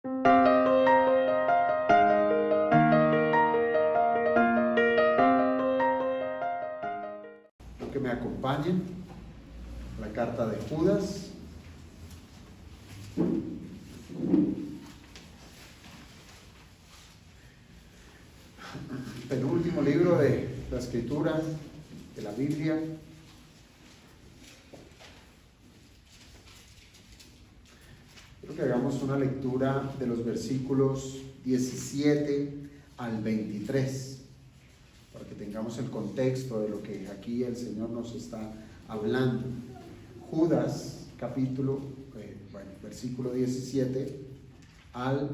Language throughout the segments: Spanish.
Que me acompañen a la carta de Judas. Penúltimo libro de la Escritura, de la Biblia. Quiero que hagamos una lectura de los versículos 17 al 23, para que tengamos el contexto de lo que aquí el Señor nos está hablando. Judas, versículo 17 al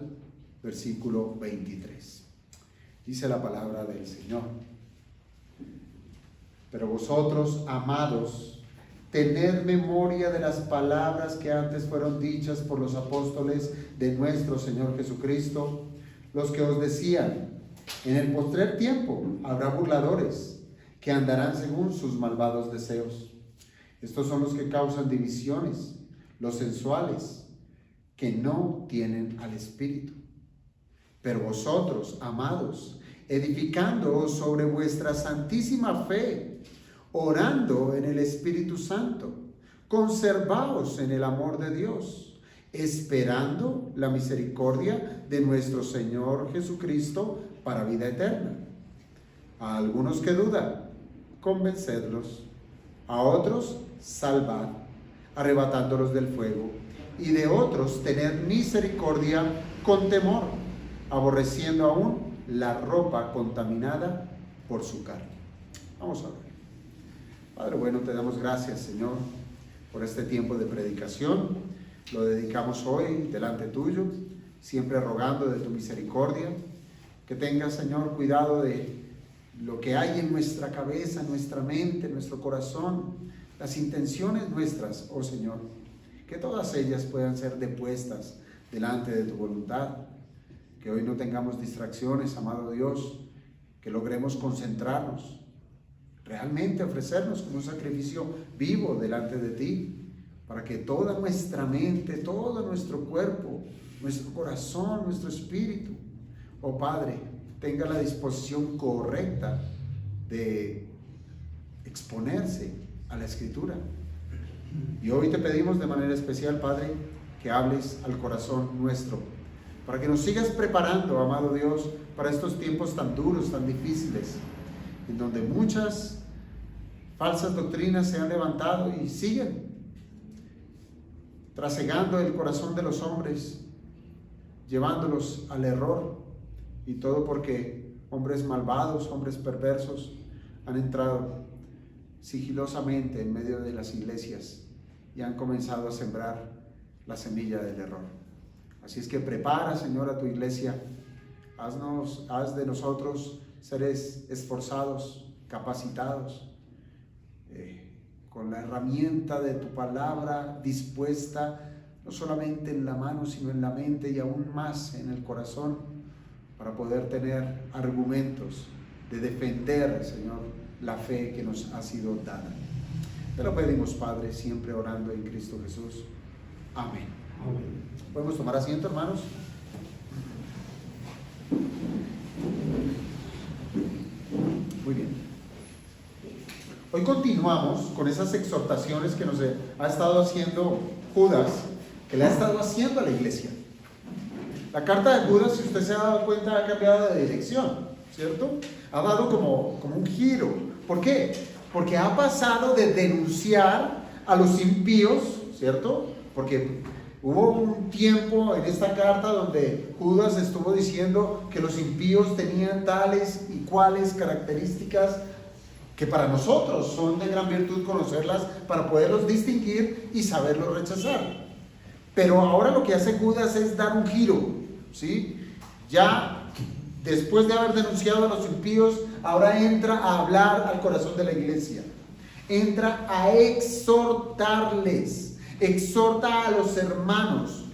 versículo 23. Dice la palabra del Señor: pero vosotros, amados, tened memoria de las palabras que antes fueron dichas por los apóstoles de nuestro Señor Jesucristo, los que os decían: en el postrer tiempo habrá burladores que andarán según sus malvados deseos. Estos son los que causan divisiones, los sensuales, que no tienen al Espíritu. Pero vosotros, amados, edificándoos sobre vuestra santísima fe, orando en el Espíritu Santo, conservaos en el amor de Dios, esperando la misericordia de nuestro Señor Jesucristo para vida eterna. A algunos que dudan, convencedlos; a otros, salvad, arrebatándolos del fuego; y de otros, tener misericordia con temor, aborreciendo aún la ropa contaminada por su carne. Vamos a ver. Padre bueno, te damos gracias, Señor, por este tiempo de predicación. Lo dedicamos hoy delante tuyo, siempre rogando de tu misericordia. Que tengas, Señor, cuidado de lo que hay en nuestra cabeza, en nuestra mente, en nuestro corazón, las intenciones nuestras, oh Señor, que todas ellas puedan ser depuestas delante de tu voluntad. Que hoy no tengamos distracciones, amado Dios, que logremos concentrarnos, realmente ofrecernos como un sacrificio vivo delante de ti, para que toda nuestra mente, todo nuestro cuerpo, nuestro corazón, nuestro espíritu, oh Padre, tenga la disposición correcta de exponerse a la Escritura. Y hoy te pedimos de manera especial, Padre, que hables al corazón nuestro, para que nos sigas preparando, amado Dios, para estos tiempos tan duros, tan difíciles, en donde muchas falsas doctrinas se han levantado y siguen trasegando el corazón de los hombres, llevándolos al error, y todo porque hombres malvados, hombres perversos han entrado sigilosamente en medio de las iglesias y han comenzado a sembrar la semilla del error. Así es que prepara, Señor, a tu iglesia. Haz de nosotros seres esforzados, capacitados, con la herramienta de tu palabra dispuesta, no solamente en la mano, sino en la mente y aún más en el corazón, para poder tener argumentos de defender, Señor, la fe que nos ha sido dada. Te lo pedimos, Padre, siempre orando en Cristo Jesús. Amén. Amén. ¿Podemos tomar asiento, hermanos? Muy bien. Hoy continuamos con esas exhortaciones que nos ha estado haciendo Judas, que le ha estado haciendo a la iglesia. La carta de Judas, si usted se ha dado cuenta, ha cambiado de dirección, ¿cierto? Ha dado como un giro. ¿Por qué? Porque ha pasado de denunciar a los impíos, ¿cierto? Porque hubo un tiempo en esta carta donde Judas estuvo diciendo que los impíos tenían tales y cuales características que para nosotros son de gran virtud conocerlas para poderlos distinguir y saberlos rechazar. Pero ahora lo que hace Judas es dar un giro, ¿sí? Ya después de haber denunciado a los impíos, ahora entra a hablar al corazón de la iglesia. Entra a exhortarles, exhorta a los hermanos.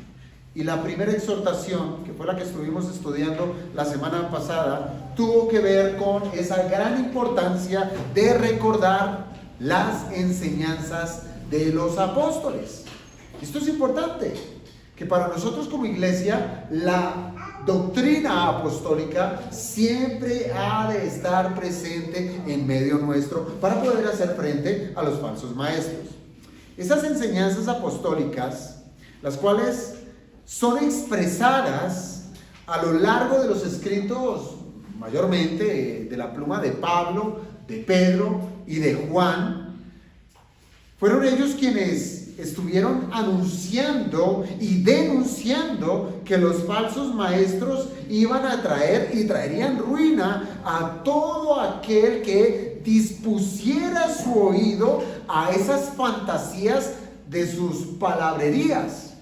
Y la primera exhortación, que fue la que estuvimos estudiando la semana pasada, tuvo que ver con esa gran importancia de recordar las enseñanzas de los apóstoles. Esto es importante. que para nosotros como iglesia la doctrina apostólica siempre ha de estar presente en medio nuestro para poder hacer frente a los falsos maestros. Esas enseñanzas apostólicas, las cuales son expresadas a lo largo de los escritos, mayormente de la pluma de Pablo, de Pedro y de Juan, fueron ellos quienes estuvieron anunciando y denunciando que los falsos maestros iban a traer y traerían ruina a todo aquel que dispusiera su oído a esas fantasías de sus palabrerías.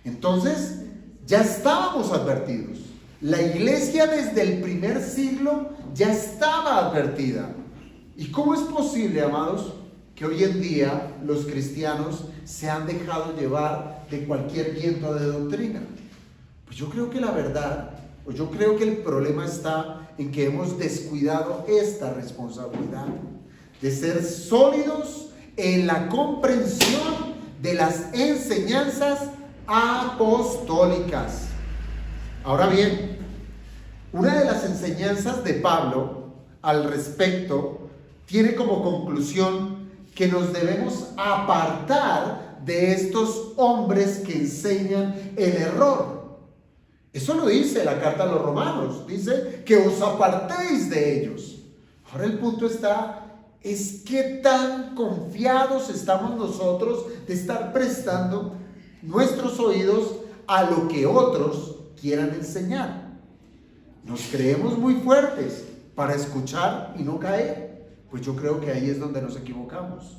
Entonces, ya estábamos advertidos. La iglesia desde el primer siglo ya estaba advertida. ¿Y cómo es posible, amados, que hoy en día los cristianos se han dejado llevar de cualquier viento de doctrina? Pues yo creo que la verdad, o yo creo que el problema está en que hemos descuidado esta responsabilidad de ser sólidos en la comprensión de las enseñanzas apostólicas. Ahora bien, una de las enseñanzas de Pablo al respecto tiene como conclusión que nos debemos apartar de estos hombres que enseñan el error. Eso lo dice la carta a los romanos, dice que os apartéis de ellos. Ahora el punto es qué tan confiados estamos nosotros de estar prestando nuestros oídos a lo que otros quieran enseñar. Nos creemos muy fuertes para escuchar y no caer. Pues yo creo que ahí es donde nos equivocamos.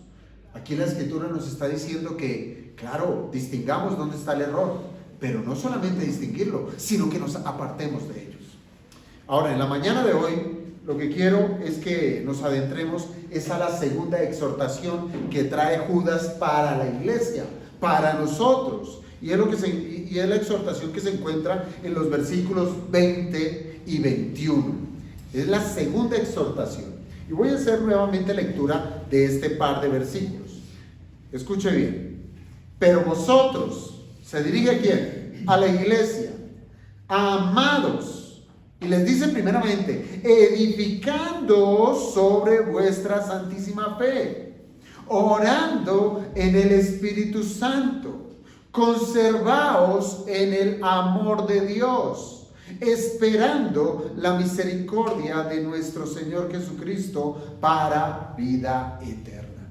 Aquí la Escritura nos está diciendo que, claro, distingamos dónde está el error, pero no solamente distinguirlo, sino que nos apartemos de ellos. Ahora, en la mañana de hoy, lo que quiero es que nos adentremos es a la segunda exhortación que trae Judas para la iglesia, para nosotros. Y es la exhortación que se encuentra en los versículos 20 y 21. Es la segunda exhortación. Y voy a hacer nuevamente lectura de este par de versículos. Escuche bien. Pero vosotros, ¿se dirige a quién? A la iglesia. Amados. Y les dice primeramente, edificando sobre vuestra santísima fe, orando en el Espíritu Santo, conservaos en el amor de Dios, esperando la misericordia de nuestro Señor Jesucristo para vida eterna.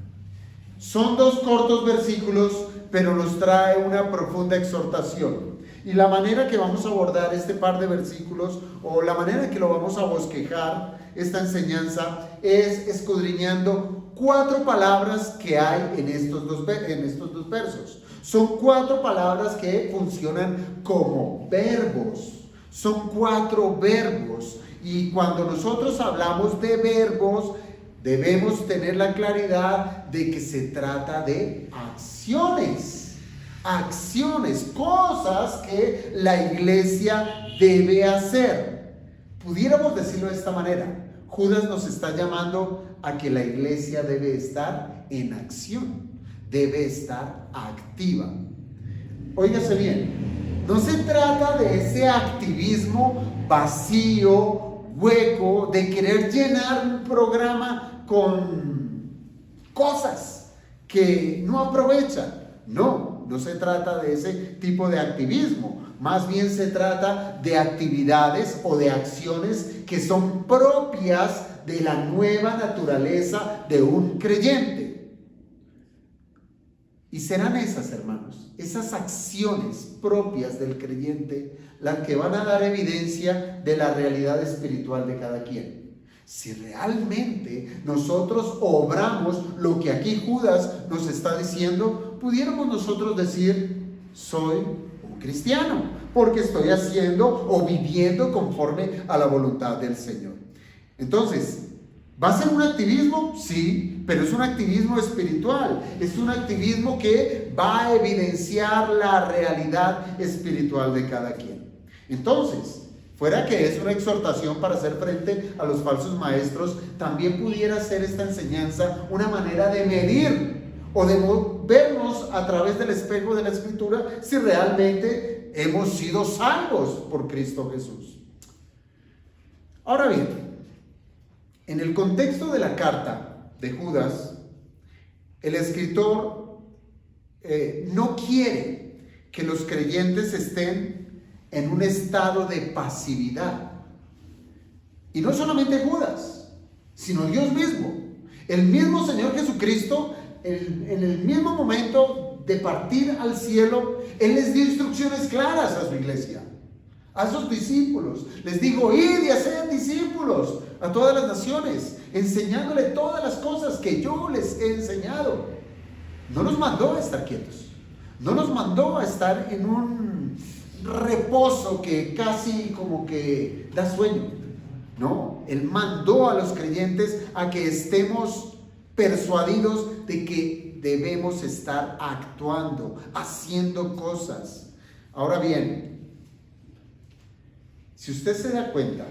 Son dos cortos versículos, pero nos trae una profunda exhortación. Y la manera que vamos a abordar este par de versículos, o la manera que lo vamos a bosquejar, esta enseñanza, es escudriñando 4 palabras que hay en estos dos versos. Son 4 palabras que funcionan como verbos. Son 4 verbos. Y cuando nosotros hablamos de verbos, debemos tener la claridad de que se trata de acciones. Acciones, cosas que la iglesia debe hacer. Pudiéramos decirlo de esta manera. Judas nos está llamando a que la iglesia debe estar en acción, debe estar activa. Óigase bien, no se trata de ese activismo vacío, hueco, de querer llenar un programa con cosas que no aprovechan. No se trata de ese tipo de activismo. Más bien se trata de actividades o de acciones que son propias de la nueva naturaleza de un creyente. Y serán esas, hermanos, esas acciones propias del creyente las que van a dar evidencia de la realidad espiritual de cada quien. Si realmente nosotros obramos lo que aquí Judas nos está diciendo, pudiéramos nosotros decir, soy un cristiano, porque estoy haciendo o viviendo conforme a la voluntad del Señor. Entonces, ¿va a ser un activismo? Sí, pero es un activismo espiritual, es un activismo que va a evidenciar la realidad espiritual de cada quien. Entonces, fuera que es una exhortación para hacer frente a los falsos maestros, también pudiera ser esta enseñanza una manera de medir o de vernos a través del espejo de la Escritura si realmente hemos sido salvos por Cristo Jesús. Ahora bien, en el contexto de la carta de Judas, el escritor no quiere que los creyentes estén en un estado de pasividad. Y no solamente Judas, sino Dios mismo. El mismo Señor Jesucristo, en el mismo momento de partir al cielo, Él les dio instrucciones claras a su iglesia, a sus discípulos. Les dijo: id y haced discípulos a todas las naciones, enseñándole todas las cosas que yo les he enseñado. No nos mandó a estar quietos, no nos mandó a estar en un reposo que casi como que da sueño. No, Él mandó a los creyentes a que estemos persuadidos de que debemos estar actuando, haciendo cosas. Ahora bien, si usted se da cuenta,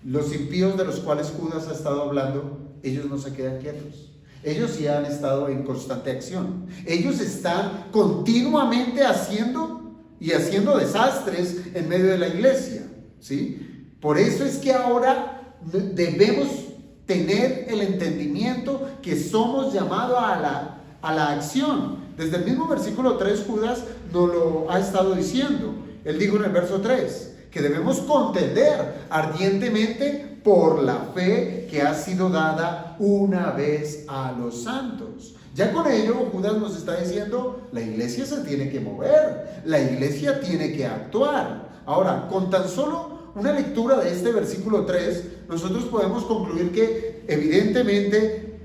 los impíos de los cuales Judas ha estado hablando, ellos no se quedan quietos. Ellos sí han estado en constante acción. Ellos están continuamente haciendo desastres en medio de la iglesia, ¿sí? Por eso es que ahora debemos tener el entendimiento que somos llamados a la acción. Desde el mismo versículo 3 Judas nos lo ha estado diciendo. Él dijo en el verso 3 que debemos contender ardientemente por la fe que ha sido dada una vez a los santos. Ya con ello Judas nos está diciendo: la iglesia se tiene que mover, la iglesia tiene que actuar. Ahora, con tan solo una lectura de este versículo 3, nosotros podemos concluir que evidentemente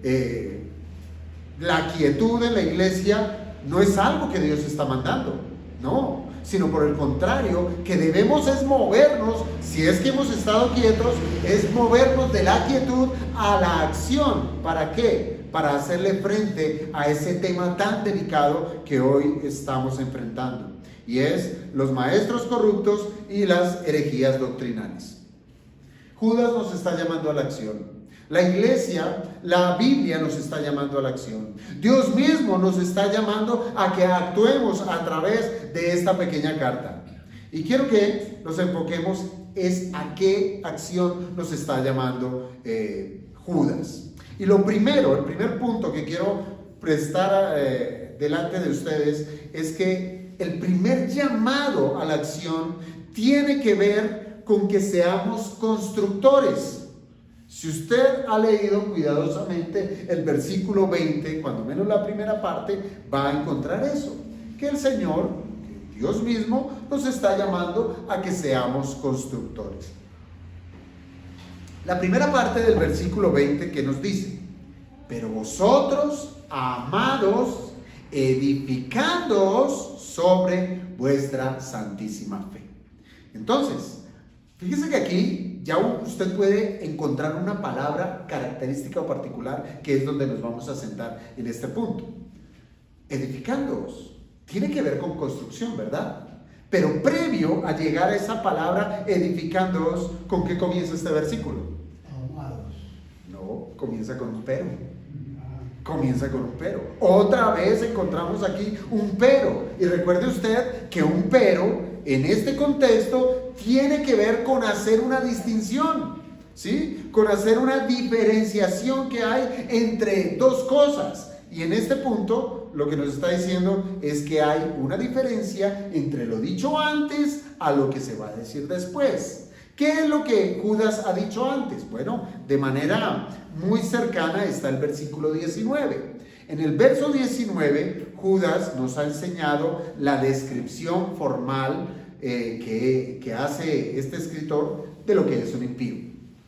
la quietud en la iglesia no es algo que Dios está mandando, no, sino por el contrario, que debemos es movernos, si es que hemos estado quietos, es movernos de la quietud a la acción. ¿Para qué? Para hacerle frente a ese tema tan delicado que hoy estamos enfrentando, y es los maestros corruptos y las herejías doctrinales. Judas nos está llamando a la acción. La iglesia, la Biblia nos está llamando a la acción. Dios mismo nos está llamando a que actuemos a través de esta pequeña carta. Y quiero que nos enfoquemos es a qué acción nos está llamando Judas. Y el primer punto que quiero prestar delante de ustedes es que el primer llamado a la acción tiene que ver con que seamos constructores. Si usted ha leído cuidadosamente el versículo 20, cuando menos la primera parte, va a encontrar eso, que el Señor, que Dios mismo, nos está llamando a que seamos constructores. La primera parte del versículo 20 que nos dice: pero vosotros, amados, edificándoos sobre vuestra santísima fe. Entonces, fíjese que aquí ya usted puede encontrar una palabra característica o particular, que es donde nos vamos a sentar en este punto. Edificándoos tiene que ver con construcción, ¿verdad? Pero previo a llegar a esa palabra edificándoos, ¿con qué comienza este versículo? Amados. No, comienza con un pero. Comienza con un pero. Otra vez encontramos aquí un pero. Y recuerde usted que un pero en este contexto tiene que ver con hacer una distinción, ¿sí? Con hacer una diferenciación que hay entre dos cosas. Y en este punto lo que nos está diciendo es que hay una diferencia entre lo dicho antes a lo que se va a decir después. ¿Qué es lo que Judas ha dicho antes? Bueno, de manera muy cercana está el versículo 19. En el verso 19, Judas nos ha enseñado la descripción formal que hace este escritor de lo que es un impío.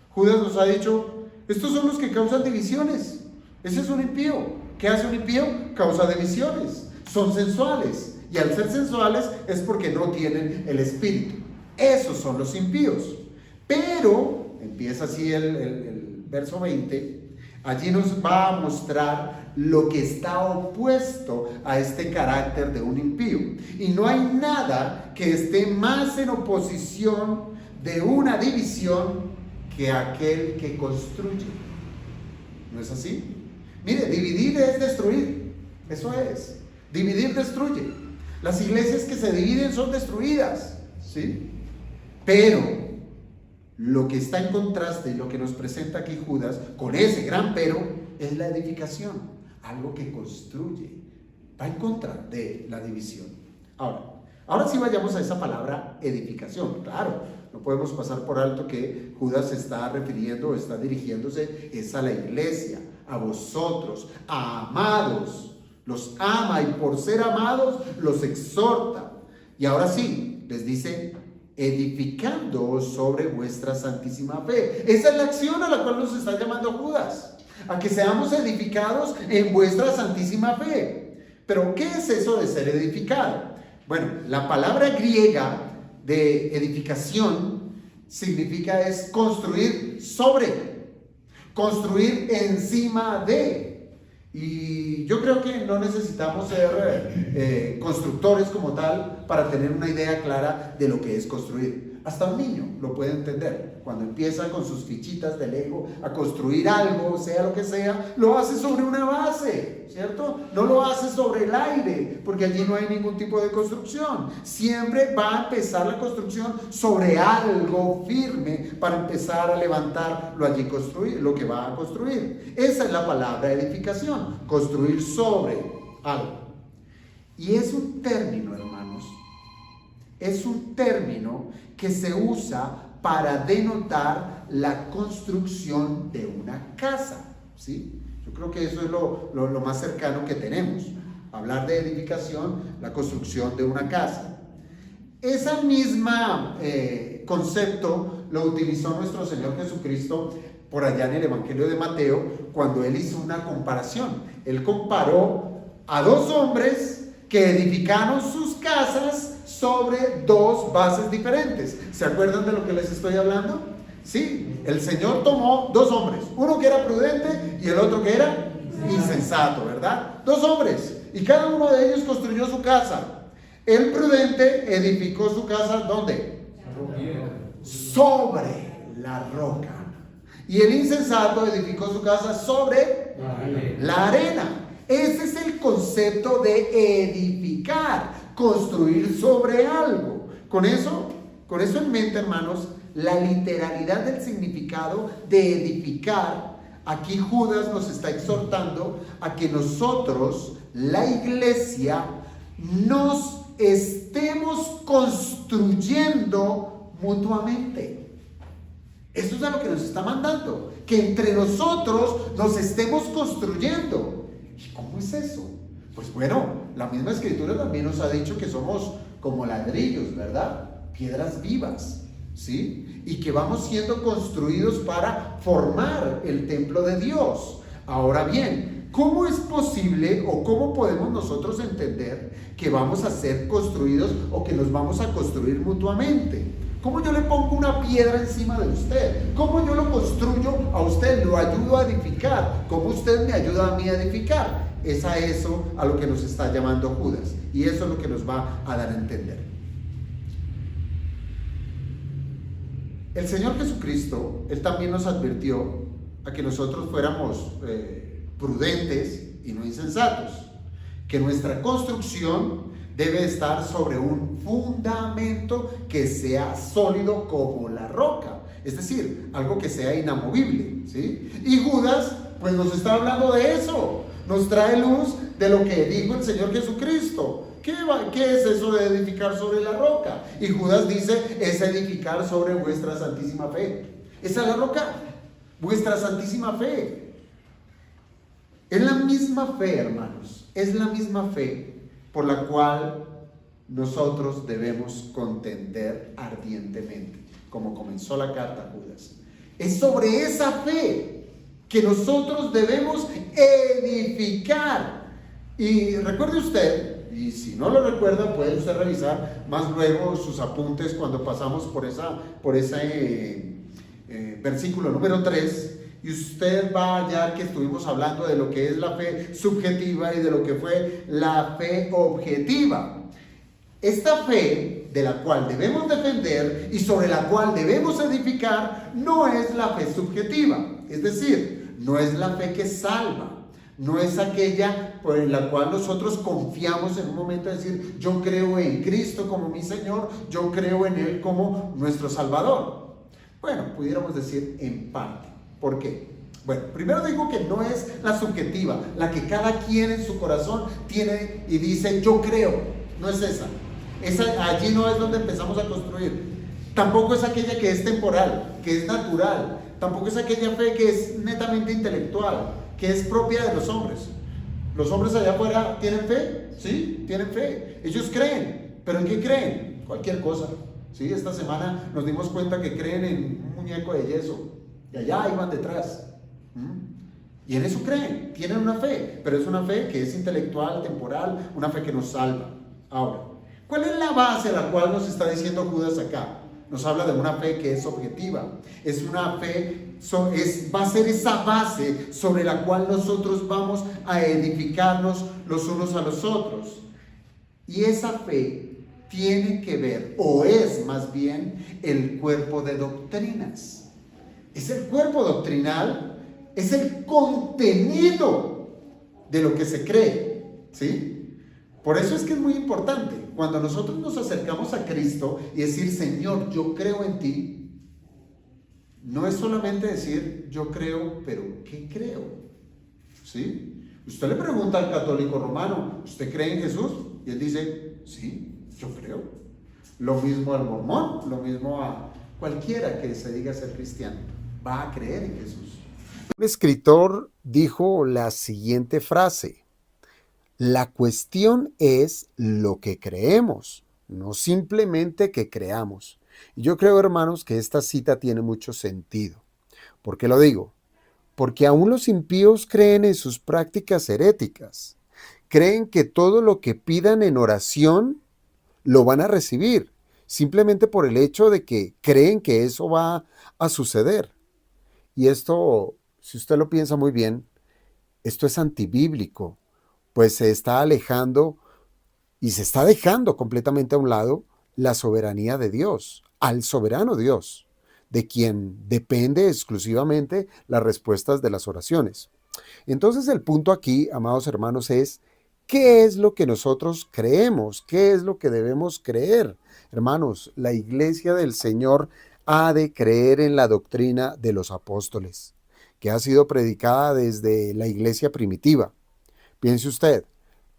Judas nos ha dicho: estos son los que causan divisiones. Ese es un impío. ¿Qué hace un impío? Causa divisiones. Son sensuales. Y al ser sensuales es porque no tienen el espíritu. Esos son los impíos. Pero, empieza así el verso 20, allí nos va a mostrar lo que está opuesto a este carácter de un impío. Y no hay nada que esté más en oposición de una división que aquel que construye. ¿No es así? Mire, dividir es destruir. Eso es. Dividir destruye. Las iglesias que se dividen son destruidas, ¿sí? Pero lo que está en contraste y lo que nos presenta aquí Judas, con ese gran pero, es la edificación, algo que construye, va en contra de la división. Ahora sí vayamos a esa palabra edificación. Claro, no podemos pasar por alto que Judas se está refiriendo, está dirigiéndose, es a la iglesia, a vosotros, a amados. Los ama y por ser amados los exhorta. Y ahora sí, les dice, edificando sobre vuestra santísima fe. Esa es la acción a la cual nos está llamando Judas, a que seamos edificados en vuestra santísima fe. Pero ¿qué es eso de ser edificado? Bueno, la palabra griega de edificación significa es construir sobre, construir encima de. Y yo creo que no necesitamos ser constructores como tal para tener una idea clara de lo que es construir. Hasta un niño lo puede entender. Cuando empieza con sus fichitas de Lego a construir algo, sea lo que sea, lo hace sobre una base, ¿cierto? No lo hace sobre el aire, porque allí no hay ningún tipo de construcción. Siempre va a empezar la construcción sobre algo firme para empezar a levantar lo que va a construir. Esa es la palabra edificación, construir sobre algo. Y es un término, hermanos, es un término que se usa para denotar la construcción de una casa, ¿sí? Yo creo que eso es lo más cercano que tenemos. Hablar de edificación, la construcción de una casa. Ese mismo concepto lo utilizó nuestro Señor Jesucristo por allá en el Evangelio de Mateo, cuando Él hizo una comparación. Él comparó a dos hombres que edificaron sus casas sobre dos bases diferentes. ¿Se acuerdan de lo que les estoy hablando? Sí, el Señor tomó dos hombres, uno que era prudente y el otro que era insensato, ¿verdad? Dos hombres, y cada uno de ellos construyó su casa. El prudente edificó su casa, ¿dónde? Sobre la roca. Y el insensato edificó su casa sobre la arena. Ese es el concepto de edificar, construir sobre algo. Con eso en mente, hermanos, la literalidad del significado de edificar, aquí Judas nos está exhortando a que nosotros, la iglesia, nos estemos construyendo mutuamente. Eso es a lo que nos está mandando, que entre nosotros nos estemos construyendo. ¿Y cómo es eso? Pues bueno, la misma escritura también nos ha dicho que somos como ladrillos, ¿verdad? Piedras vivas, ¿sí? Y que vamos siendo construidos para formar el templo de Dios. Ahora bien, ¿cómo es posible o cómo podemos nosotros entender que vamos a ser construidos o que nos vamos a construir mutuamente? ¿Cómo yo le pongo una piedra encima de usted? ¿Cómo yo lo construyo a usted? Lo ayudo a edificar. ¿Cómo usted me ayuda a mí a edificar? Es a eso a lo que nos está llamando Judas. Y eso es lo que nos va a dar a entender. El Señor Jesucristo, Él también nos advirtió a que nosotros fuéramos prudentes y no insensatos. Que nuestra construcción debe estar sobre un fundamento que sea sólido como la roca, es decir, algo que sea inamovible, ¿sí? Y Judas, pues nos está hablando de eso, nos trae luz de lo que dijo el Señor Jesucristo. ¿Qué es eso de edificar sobre la roca? Y Judas dice, es edificar sobre vuestra santísima fe. Esa es la roca, vuestra santísima fe. Es la misma fe, hermanos, es la misma fe por la cual nosotros debemos contender ardientemente, como comenzó la carta a Judas. Es sobre esa fe que nosotros debemos edificar. Y recuerde usted, y si no lo recuerda, puede usted revisar más luego sus apuntes cuando pasamos por ese versículo número 3. Y usted va a hallar que estuvimos hablando de lo que es la fe subjetiva y de lo que fue la fe objetiva. Esta fe de la cual debemos defender y sobre la cual debemos edificar no es la fe subjetiva, es decir, no es la fe que salva, No es aquella por la cual nosotros confiamos en un momento de decir, yo creo en Cristo como mi Señor, yo creo en Él como nuestro Salvador. Bueno, pudiéramos decir en parte. ¿Por qué? Bueno, primero digo que no es la subjetiva, la que cada quien en su corazón tiene y dice, yo creo. No es esa. Allí no es donde empezamos a construir. Tampoco es aquella que es temporal, que es natural. Tampoco es aquella fe que es netamente intelectual, que es propia de los hombres. Los hombres allá afuera tienen fe, ¿sí? Tienen fe. Ellos creen. ¿Pero en qué creen? Cualquier cosa. ¿Sí? Esta semana nos dimos cuenta que creen en un muñeco de yeso. Y allá iban detrás. Y en eso creen. Tienen una fe. Pero es una fe que es intelectual, temporal, una fe que nos salva. Ahora, ¿cuál es la base a la cual nos está diciendo Judas acá? Nos habla de una fe que es objetiva. Es una fe, va a ser esa base sobre la cual nosotros vamos a edificarnos los unos a los otros. Y esa fe tiene que ver, o es más bien, el cuerpo de doctrinas. Es el cuerpo doctrinal, es el contenido de lo que se cree, ¿sí? Por eso es que es muy importante, cuando nosotros nos acercamos a Cristo y decir, Señor, yo creo en ti, no es solamente decir, yo creo, pero ¿qué creo? ¿Sí? Usted le pregunta al católico romano, ¿usted cree en Jesús? Y él dice, sí, yo creo. Lo mismo al mormón, lo mismo a cualquiera que se diga ser cristiano, va a creer en Jesús. Un escritor dijo la siguiente frase: la cuestión es lo que creemos, no simplemente que creamos. Y yo creo, hermanos, que esta cita tiene mucho sentido. ¿Por qué lo digo? Porque aún los impíos creen en sus prácticas heréticas. Creen que todo lo que pidan en oración lo van a recibir, simplemente por el hecho de que creen que eso va a suceder. Y esto, si usted lo piensa muy bien, esto es antibíblico, pues se está alejando y se está dejando completamente a un lado la soberanía de Dios, al soberano Dios, de quien depende exclusivamente las respuestas de las oraciones. Entonces el punto aquí, amados hermanos, es ¿qué es lo que nosotros creemos? ¿Qué es lo que debemos creer? Hermanos, la iglesia del Señor ha de creer en la doctrina de los apóstoles, que ha sido predicada desde la iglesia primitiva. Piense usted,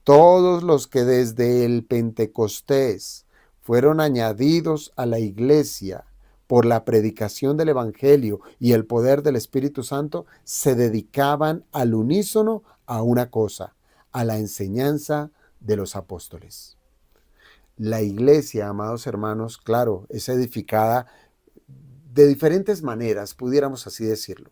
todos los que desde el Pentecostés fueron añadidos a la iglesia por la predicación del Evangelio y el poder del Espíritu Santo, se dedicaban al unísono a una cosa, a la enseñanza de los apóstoles. La iglesia, amados hermanos, claro, es edificada de diferentes maneras, pudiéramos así decirlo.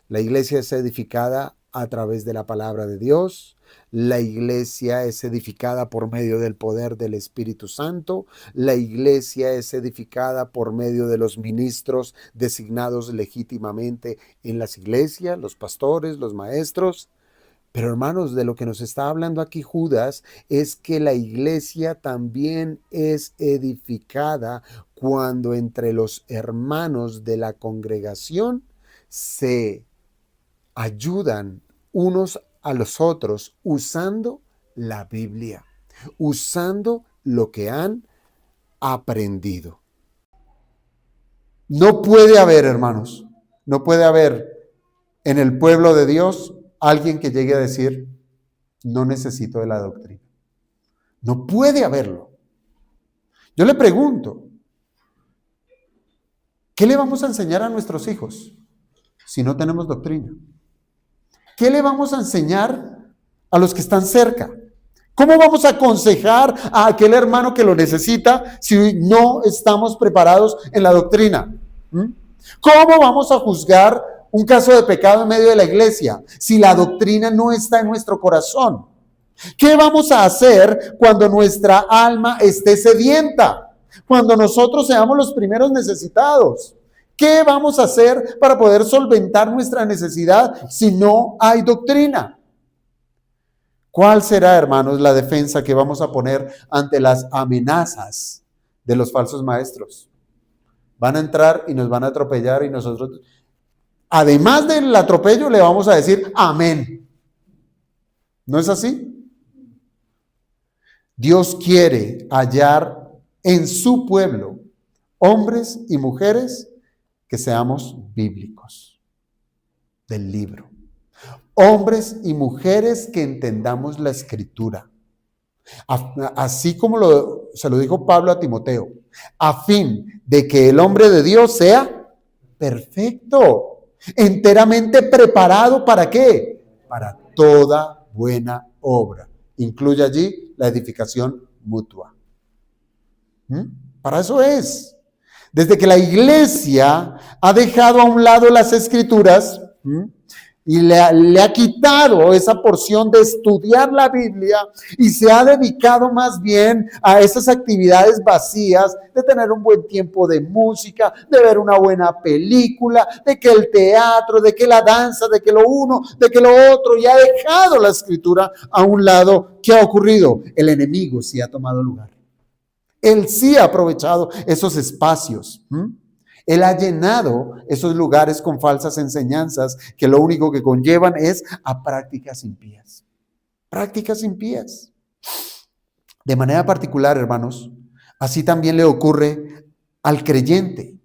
La iglesia es edificada a través de la palabra de Dios. La iglesia es edificada por medio del poder del Espíritu Santo. La iglesia es edificada por medio de los ministros designados legítimamente en las iglesias, los pastores, los maestros. Pero hermanos, de lo que nos está hablando aquí Judas es que la iglesia también es edificada cuando entre los hermanos de la congregación se ayudan unos a los otros usando la Biblia, usando lo que han aprendido. No puede haber, hermanos, no puede haber en el pueblo de Dios alguien que llegue a decir, no necesito de la doctrina. No puede haberlo. Yo le pregunto, ¿qué le vamos a enseñar a nuestros hijos si no tenemos doctrina? ¿Qué le vamos a enseñar a los que están cerca? ¿Cómo vamos a aconsejar a aquel hermano que lo necesita si no estamos preparados en la doctrina? ¿Cómo vamos a juzgar un caso de pecado en medio de la iglesia si la doctrina no está en nuestro corazón? ¿Qué vamos a hacer cuando nuestra alma esté sedienta? Cuando nosotros seamos los primeros necesitados. ¿Qué vamos a hacer para poder solventar nuestra necesidad si no hay doctrina? ¿Cuál será, hermanos, la defensa que vamos a poner ante las amenazas de los falsos maestros? Van a entrar y nos van a atropellar y nosotros, además del atropello, le vamos a decir amén. ¿No es así? Dios quiere hallar en su pueblo hombres y mujeres que seamos bíblicos del libro. Hombres y mujeres que entendamos la Escritura. Así como se lo dijo Pablo a Timoteo, a fin de que el hombre de Dios sea perfecto, enteramente preparado, ¿para qué? Para toda buena obra. Incluye allí la edificación mutua. Para eso es. Desde que la iglesia ha dejado a un lado las Escrituras y le ha quitado esa porción de estudiar la Biblia y se ha dedicado más bien a esas actividades vacías de tener un buen tiempo de música, de ver una buena película, de que el teatro, de que la danza, de que lo uno, de que lo otro, y ha dejado la Escritura a un lado. ¿Qué ha ocurrido? El enemigo sí ha tomado lugar. Él sí ha aprovechado esos espacios. Él ha llenado esos lugares con falsas enseñanzas que lo único que conllevan es a prácticas impías. Prácticas impías. De manera particular, hermanos, así también le ocurre al creyente.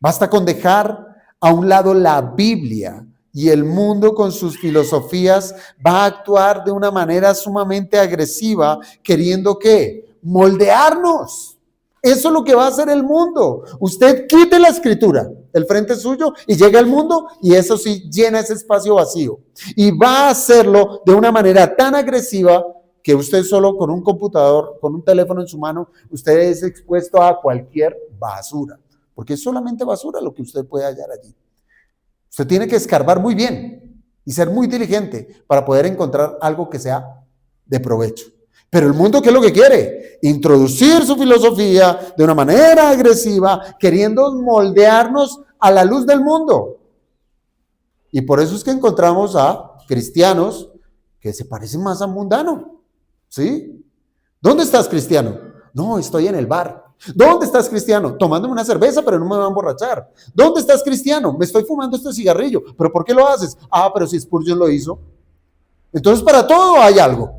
Basta con dejar a un lado la Biblia y el mundo con sus filosofías va a actuar de una manera sumamente agresiva, queriendo ¿qué? Moldearnos. Eso es lo que va a hacer el mundo. Usted quite la Escritura del frente suyo y llega al mundo y eso sí llena ese espacio vacío. Y va a hacerlo de una manera tan agresiva que usted solo con un computador, con un teléfono en su mano, usted es expuesto a cualquier basura. Porque es solamente basura lo que usted puede hallar allí. Usted tiene que escarbar muy bien y ser muy diligente para poder encontrar algo que sea de provecho. Pero el mundo, ¿qué es lo que quiere? Introducir su filosofía de una manera agresiva, queriendo moldearnos a la luz del mundo. Y por eso es que encontramos a cristianos que se parecen más a mundano. ¿Sí? ¿Dónde estás, cristiano? No, estoy en el bar. ¿Dónde estás, cristiano? Tomándome una cerveza, pero no me voy a emborrachar. ¿Dónde estás, cristiano? Me estoy fumando este cigarrillo. ¿Pero por qué lo haces? Ah, pero si Spurgeon lo hizo. Entonces, para todo hay algo.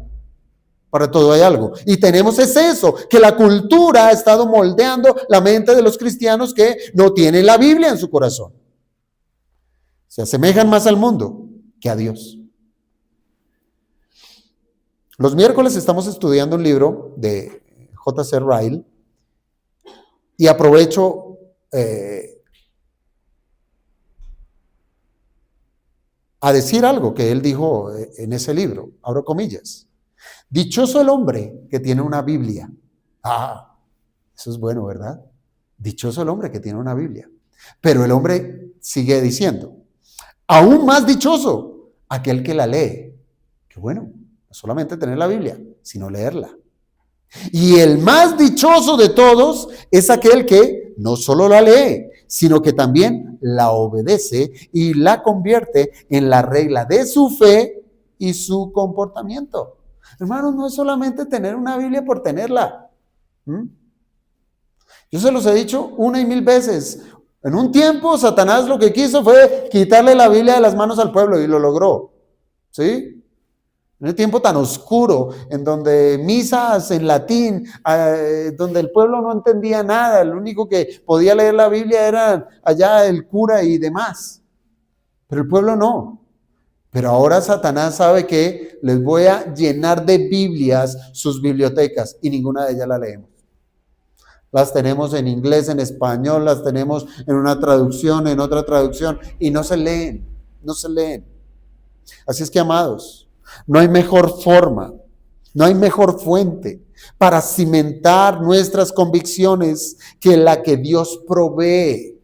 Para todo hay algo. Y tenemos eso, que la cultura ha estado moldeando la mente de los cristianos que no tienen la Biblia en su corazón. Se asemejan más al mundo que a Dios. Los miércoles estamos estudiando un libro de J.C. Ryle y aprovecho a decir algo que él dijo en ese libro, abro comillas. Dichoso el hombre que tiene una Biblia. Ah, eso es bueno, ¿verdad? Dichoso el hombre que tiene una Biblia. Pero el hombre sigue diciendo, aún más dichoso aquel que la lee. Qué bueno, no solamente tener la Biblia, sino leerla. Y el más dichoso de todos es aquel que no solo la lee, sino que también la obedece y la convierte en la regla de su fe y su comportamiento. Hermanos, no es solamente tener una Biblia por tenerla. Yo se los he dicho una y mil veces. En un tiempo, Satanás lo que quiso fue quitarle la Biblia de las manos al pueblo y lo logró. ¿Sí? En un tiempo tan oscuro, en donde misas en latín, donde el pueblo no entendía nada, el único que podía leer la Biblia era allá el cura y demás. Pero el pueblo no. Pero ahora Satanás sabe que les voy a llenar de Biblias sus bibliotecas y ninguna de ellas la leemos. Las tenemos en inglés, en español, las tenemos en una traducción, en otra traducción y no se leen, no se leen. Así es que, amados, no hay mejor forma, no hay mejor fuente para cimentar nuestras convicciones que la que Dios provee.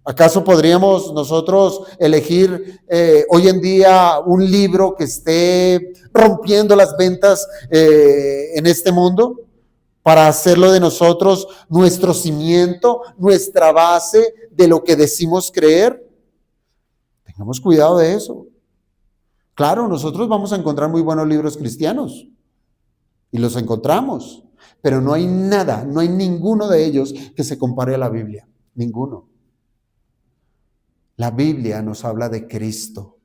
¿Acaso podríamos nosotros elegir hoy en día un libro que esté rompiendo las ventas en este mundo para hacerlo de nosotros nuestro cimiento, nuestra base de lo que decimos creer? Tengamos cuidado de eso. Claro, nosotros vamos a encontrar muy buenos libros cristianos y los encontramos, pero no hay nada, no hay ninguno de ellos que se compare a la Biblia, ninguno. La Biblia nos habla de Cristo.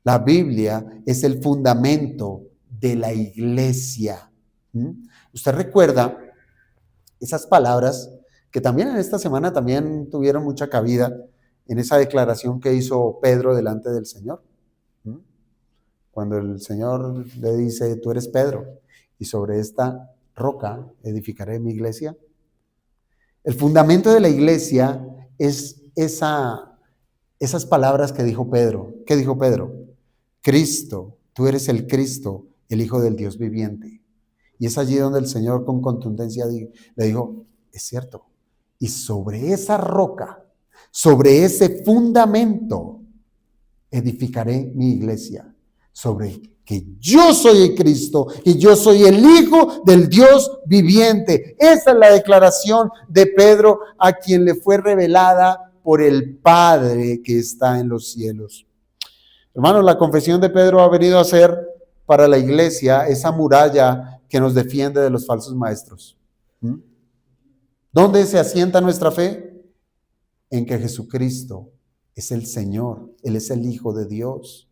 La Biblia es el fundamento de la iglesia. Usted recuerda esas palabras que también en esta semana también tuvieron mucha cabida en esa declaración que hizo Pedro delante del Señor. Cuando el Señor le dice, tú eres Pedro, y sobre esta roca edificaré mi iglesia. El fundamento de la iglesia es esas palabras que dijo Pedro. ¿Qué dijo Pedro? Cristo, tú eres el Cristo, el Hijo del Dios viviente. Y es allí donde el Señor con contundencia le dijo, es cierto. Y sobre esa roca, sobre ese fundamento, edificaré mi iglesia. Sobre que yo soy el Cristo y yo soy el Hijo del Dios viviente. Esa es la declaración de Pedro, a quien le fue revelada por el Padre que está en los cielos. Hermanos, la confesión de Pedro ha venido a ser para la iglesia esa muralla que nos defiende de los falsos maestros. ¿Dónde se asienta nuestra fe? En que Jesucristo es el Señor, Él es el Hijo de Dios.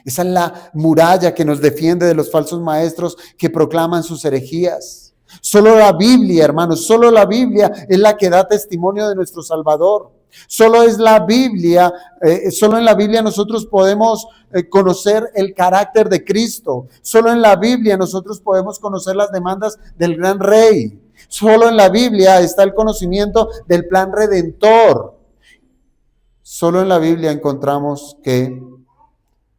Esa es la muralla que nos defiende de los falsos maestros que proclaman sus herejías. Solo la Biblia, hermanos, solo la Biblia es la que da testimonio de nuestro Salvador. Solo es la Biblia, solo en la Biblia nosotros podemos conocer el carácter de Cristo. Solo en la Biblia nosotros podemos conocer las demandas del gran Rey. Solo en la Biblia está el conocimiento del plan redentor. Solo en la Biblia encontramos que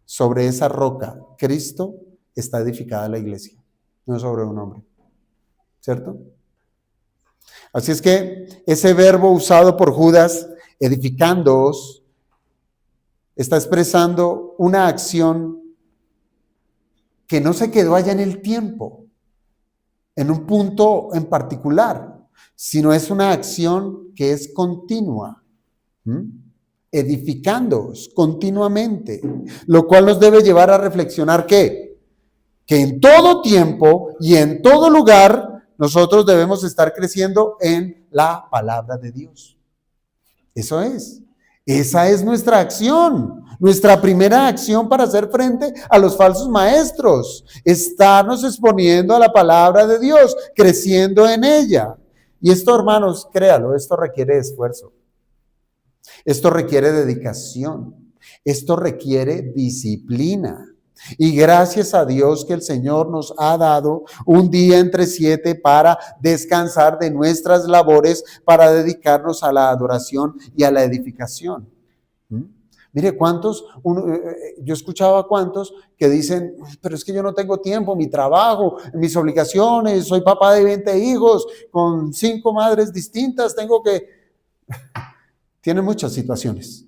sobre esa roca, Cristo, está edificada la iglesia, no sobre un hombre. ¿Cierto? Así es que ese verbo usado por Judas, edificándoos, está expresando una acción que no se quedó allá en el tiempo, en un punto en particular, sino es una acción que es continua. Edificándoos continuamente, lo cual nos debe llevar a reflexionar que en todo tiempo y en todo lugar nosotros debemos estar creciendo en la palabra de Dios. Esa es nuestra acción, nuestra primera acción para hacer frente a los falsos maestros, estarnos exponiendo a la palabra de Dios, creciendo en ella. Y esto, hermanos, créalo, esto requiere esfuerzo. Esto requiere dedicación, esto requiere disciplina. Y gracias a Dios que el Señor nos ha dado un día entre 7 para descansar de nuestras labores, para dedicarnos a la adoración y a la edificación. Mire, yo escuchaba a cuántos que dicen, pero es que yo no tengo tiempo, mi trabajo, mis obligaciones, soy papá de 20 hijos, con 5 madres distintas, Tiene muchas situaciones,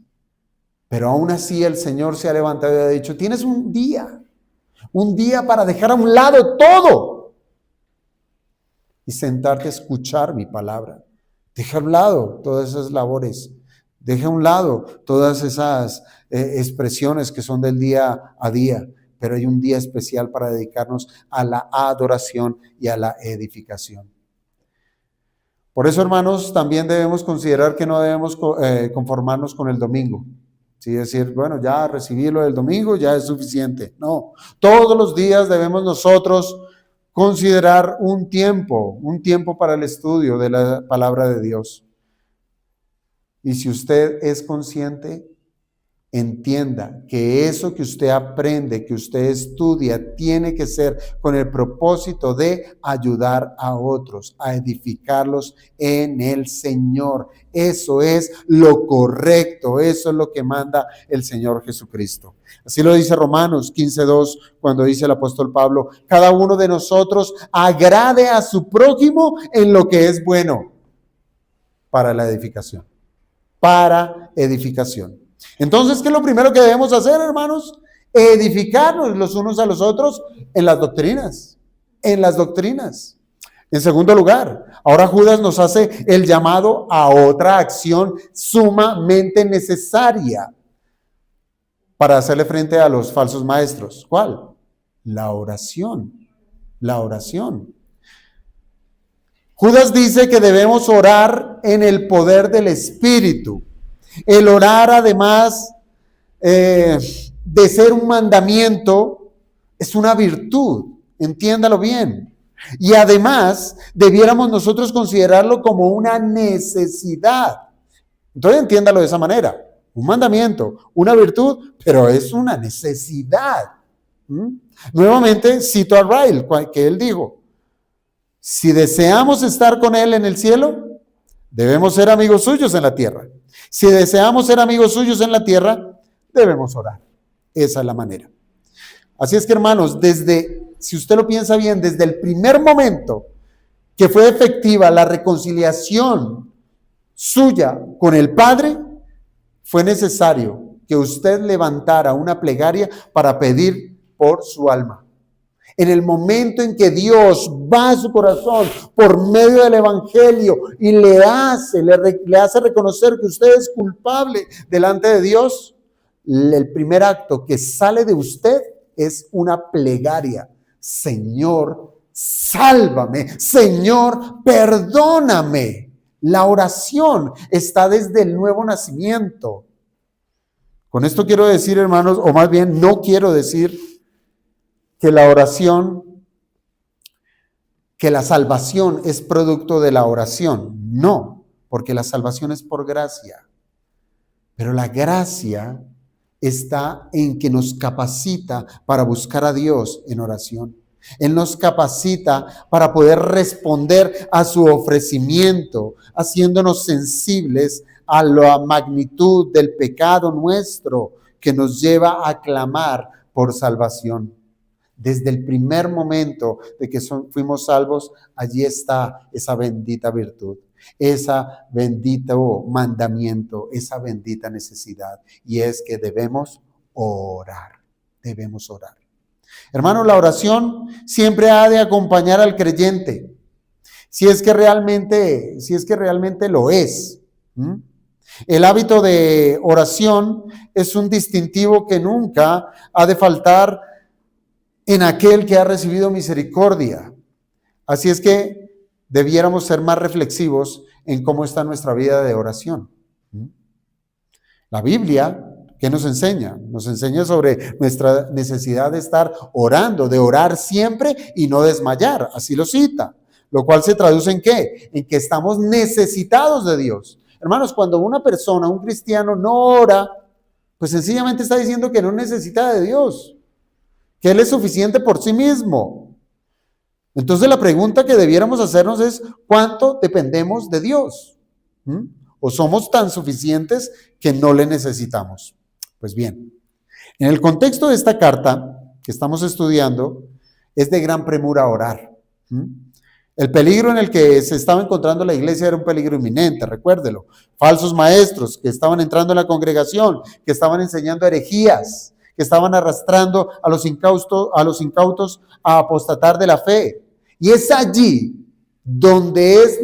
pero aún así el Señor se ha levantado y ha dicho, tienes un día para dejar a un lado todo y sentarte a escuchar mi palabra. Deja a un lado todas esas labores, deja a un lado todas esas expresiones que son del día a día, pero hay un día especial para dedicarnos a la adoración y a la edificación. Por eso, hermanos, también debemos considerar que no debemos conformarnos con el domingo. Sí, decir, bueno, ya recibí lo del domingo, ya es suficiente. No, todos los días debemos nosotros considerar un tiempo para el estudio de la palabra de Dios. Y si usted es consciente, entienda que eso que usted aprende, que usted estudia, tiene que ser con el propósito de ayudar a otros, a edificarlos en el Señor. Eso es lo correcto, eso es lo que manda el Señor Jesucristo. Así lo dice Romanos 15:2, cuando dice el apóstol Pablo, cada uno de nosotros agrade a su prójimo en lo que es bueno para la edificación. Para edificación. Entonces, ¿qué es lo primero que debemos hacer, hermanos? Edificarnos los unos a los otros en las doctrinas. En las doctrinas. En segundo lugar, ahora Judas nos hace el llamado a otra acción sumamente necesaria para hacerle frente a los falsos maestros. ¿Cuál? La oración. La oración. Judas dice que debemos orar en el poder del Espíritu. El orar, además, de ser un mandamiento, es una virtud, entiéndalo bien. Y además, debiéramos nosotros considerarlo como una necesidad. Entonces, entiéndalo de esa manera. Un mandamiento, una virtud, pero es una necesidad. Nuevamente, cito a Ryle, que él dijo, si deseamos estar con Él en el cielo, debemos ser amigos suyos en la tierra. Si deseamos ser amigos suyos en la tierra, debemos orar. Esa es la manera. Así es que, hermanos, si usted lo piensa bien, desde el primer momento que fue efectiva la reconciliación suya con el Padre, fue necesario que usted levantara una plegaria para pedir por su alma. En el momento en que Dios va a su corazón por medio del Evangelio y le hace reconocer que usted es culpable delante de Dios, el primer acto que sale de usted es una plegaria. Señor, sálvame. Señor, perdóname. La oración está desde el nuevo nacimiento. Con esto quiero decir, hermanos, o más bien no quiero decir que la oración, que la salvación es producto de la oración. No, porque la salvación es por gracia. Pero la gracia está en que nos capacita para buscar a Dios en oración. Él nos capacita para poder responder a su ofrecimiento, haciéndonos sensibles a la magnitud del pecado nuestro que nos lleva a clamar por salvación. Desde el primer momento de que fuimos salvos, allí está esa bendita virtud, esa bendito mandamiento, esa bendita necesidad, y es que debemos orar. Hermanos, la oración siempre ha de acompañar al creyente, si es que realmente lo es. El hábito de oración es un distintivo que nunca ha de faltar en aquel que ha recibido misericordia. Así es que debiéramos ser más reflexivos en cómo está nuestra vida de oración. La Biblia, ¿qué nos enseña? Nos enseña sobre nuestra necesidad de estar orando, de orar siempre y no desmayar. Así lo cita. Lo cual se traduce ¿en qué? En que estamos necesitados de Dios. Hermanos, cuando una persona, un cristiano, no ora, pues sencillamente está diciendo que no necesita de Dios, que Él es suficiente por sí mismo. Entonces la pregunta que debiéramos hacernos es, ¿cuánto dependemos de Dios? ¿O somos tan suficientes que no le necesitamos? Pues bien, en el contexto de esta carta que estamos estudiando, es de gran premura orar. El peligro en el que se estaba encontrando la iglesia era un peligro inminente, recuérdelo. Falsos maestros que estaban entrando en la congregación, que estaban enseñando herejías, que estaban arrastrando a los incautos a apostatar de la fe. Y es allí donde es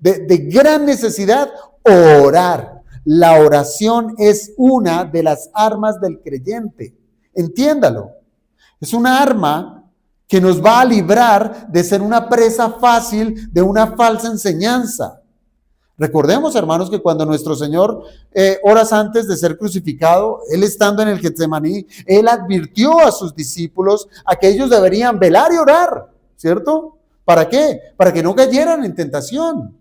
de gran necesidad orar. La oración es una de las armas del creyente. Entiéndalo. Es una arma que nos va a librar de ser una presa fácil de una falsa enseñanza. Recordemos, hermanos, que cuando nuestro Señor, horas antes de ser crucificado, Él estando en el Getsemaní, Él advirtió a sus discípulos a que ellos deberían velar y orar, ¿cierto? ¿Para qué? Para que no cayeran en tentación.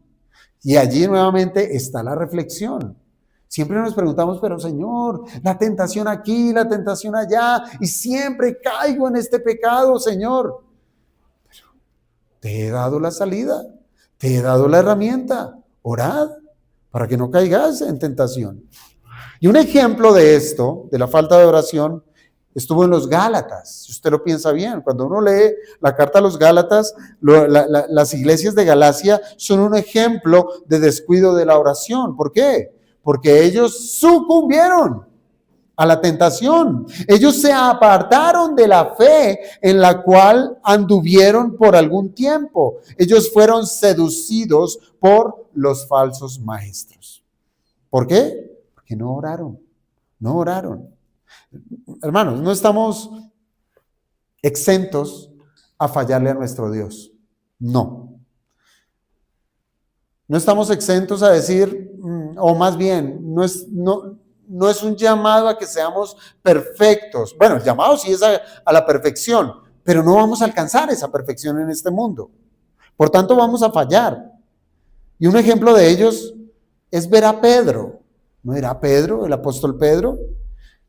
Y allí nuevamente está la reflexión. Siempre nos preguntamos, pero Señor, la tentación aquí, la tentación allá, y siempre caigo en este pecado, Señor. Pero te he dado la salida, te he dado la herramienta. Orad para que no caigas en tentación. Y un ejemplo de esto, de la falta de oración, estuvo en los Gálatas. Si usted lo piensa bien, cuando uno lee la carta a los Gálatas, las iglesias de Galacia son un ejemplo de descuido de la oración. ¿Por qué? Porque ellos sucumbieron a la tentación. Ellos se apartaron de la fe en la cual anduvieron por algún tiempo. Ellos fueron seducidos por los falsos maestros. ¿Por qué? Porque no oraron. Hermanos, no estamos exentos a fallarle a nuestro Dios. No estamos exentos a decir, o más bien, no es un llamado a que seamos perfectos. Bueno, el llamado sí es a la perfección, pero no vamos a alcanzar esa perfección en este mundo. Por tanto, vamos a fallar. Y un ejemplo de ellos es ver a Pedro. ¿No era Pedro, el apóstol Pedro?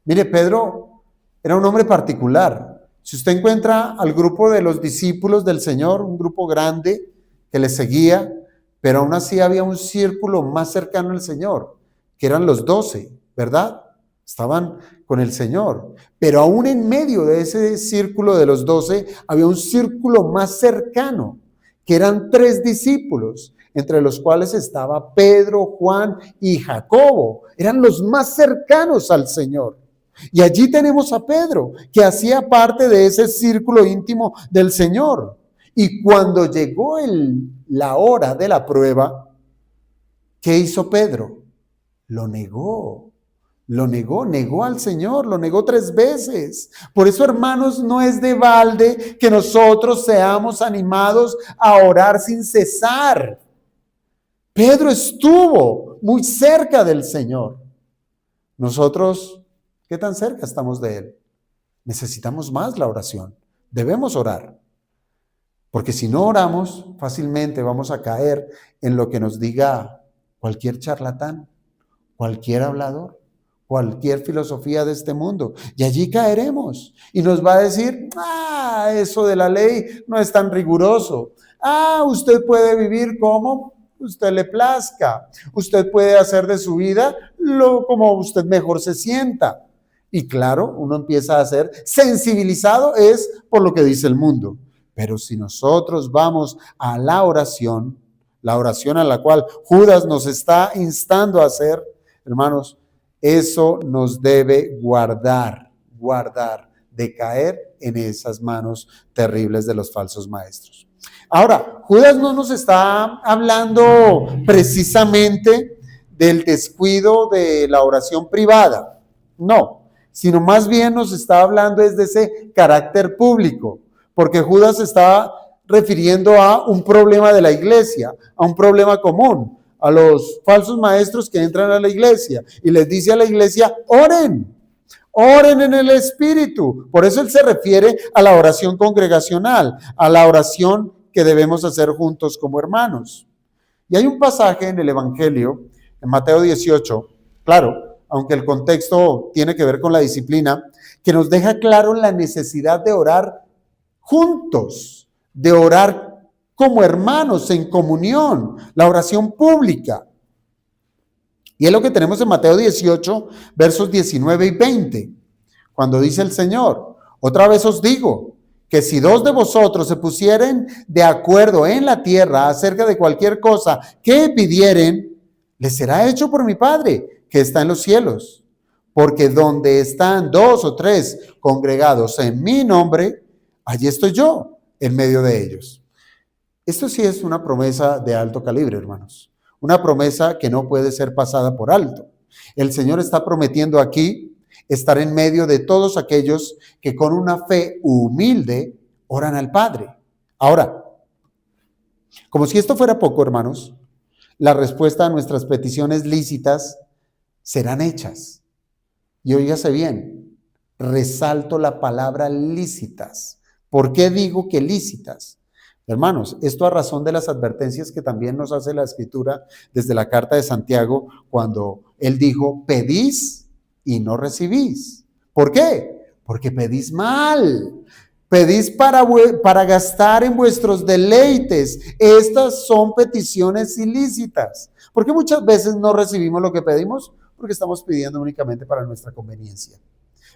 Mire, Pedro era un hombre particular. Si usted encuentra al grupo de los discípulos del Señor, un grupo grande que le seguía, pero aún así había un círculo más cercano al Señor, que eran los 12, ¿verdad? Estaban con el Señor. Pero aún en medio de ese círculo de los 12, había un círculo más cercano, que eran 3 discípulos, entre los cuales estaba Pedro, Juan y Jacobo. Eran los más cercanos al Señor. Y allí tenemos a Pedro, que hacía parte de ese círculo íntimo del Señor. Y cuando llegó la hora de la prueba, ¿qué hizo Pedro? Lo negó. Negó al Señor, lo negó 3 veces. Por eso, hermanos, no es de balde que nosotros seamos animados a orar sin cesar. Pedro estuvo muy cerca del Señor. Nosotros, ¿qué tan cerca estamos de Él? Necesitamos más la oración. Debemos orar. Porque si no oramos, fácilmente vamos a caer en lo que nos diga cualquier charlatán, cualquier hablador, cualquier filosofía de este mundo. Y allí caeremos. Y nos va a decir, eso de la ley no es tan riguroso. Usted puede vivir como usted le plazca. Usted puede hacer de su vida como usted mejor se sienta. Y claro, uno empieza a ser sensibilizado es por lo que dice el mundo. Pero si nosotros vamos a la oración a la cual Judas nos está instando a hacer, hermanos, eso nos debe guardar de caer en esas manos terribles de los falsos maestros. Ahora, Judas no nos está hablando precisamente del descuido de la oración privada, no, sino más bien nos está hablando es de ese carácter público, porque Judas está refiriendo a un problema de la iglesia, a un problema común, a los falsos maestros que entran a la iglesia y les dice a la iglesia, oren en el Espíritu. Por eso él se refiere a la oración congregacional, a la oración que debemos hacer juntos como hermanos. Y hay un pasaje en el Evangelio, en Mateo 18, claro, aunque el contexto tiene que ver con la disciplina, que nos deja claro la necesidad de orar juntos, de orar como hermanos en comunión, la oración pública. Y es lo que tenemos en Mateo 18, versos 19 y 20, cuando dice el Señor, otra vez os digo, que si 2 de vosotros se pusieren de acuerdo en la tierra acerca de cualquier cosa que pidieren, les será hecho por mi Padre que está en los cielos. Porque donde están 2 o 3 congregados en mi nombre, allí estoy yo en medio de ellos. Esto sí es una promesa de alto calibre, hermanos. Una promesa que no puede ser pasada por alto. El Señor está prometiendo aquí estar en medio de todos aquellos que con una fe humilde oran al Padre. Ahora, como si esto fuera poco, hermanos, la respuesta a nuestras peticiones lícitas serán hechas. Y óigase bien, resalto la palabra lícitas. ¿Por qué digo que lícitas? Hermanos, esto a razón de las advertencias que también nos hace la Escritura desde la carta de Santiago, cuando él dijo, pedís y no recibís. ¿Por qué? Porque pedís mal. Pedís para gastar en vuestros deleites. Estas son peticiones ilícitas. ¿Por qué muchas veces no recibimos lo que pedimos? Porque estamos pidiendo únicamente para nuestra conveniencia.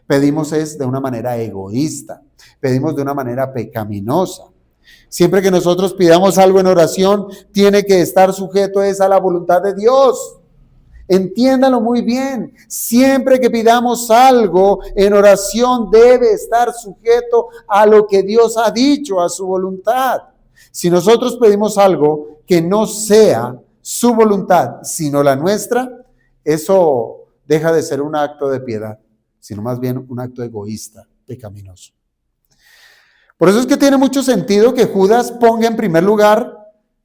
Pedimos es de una manera egoísta. Pedimos de una manera pecaminosa. Siempre que nosotros pidamos algo en oración, tiene que estar sujeto a la voluntad de Dios. Entiéndalo muy bien. Siempre que pidamos algo en oración, debe estar sujeto a lo que Dios ha dicho, a su voluntad. Si nosotros pedimos algo que no sea su voluntad, sino la nuestra, eso deja de ser un acto de piedad, sino más bien un acto egoísta, pecaminoso. Por eso es que tiene mucho sentido que Judas ponga en primer lugar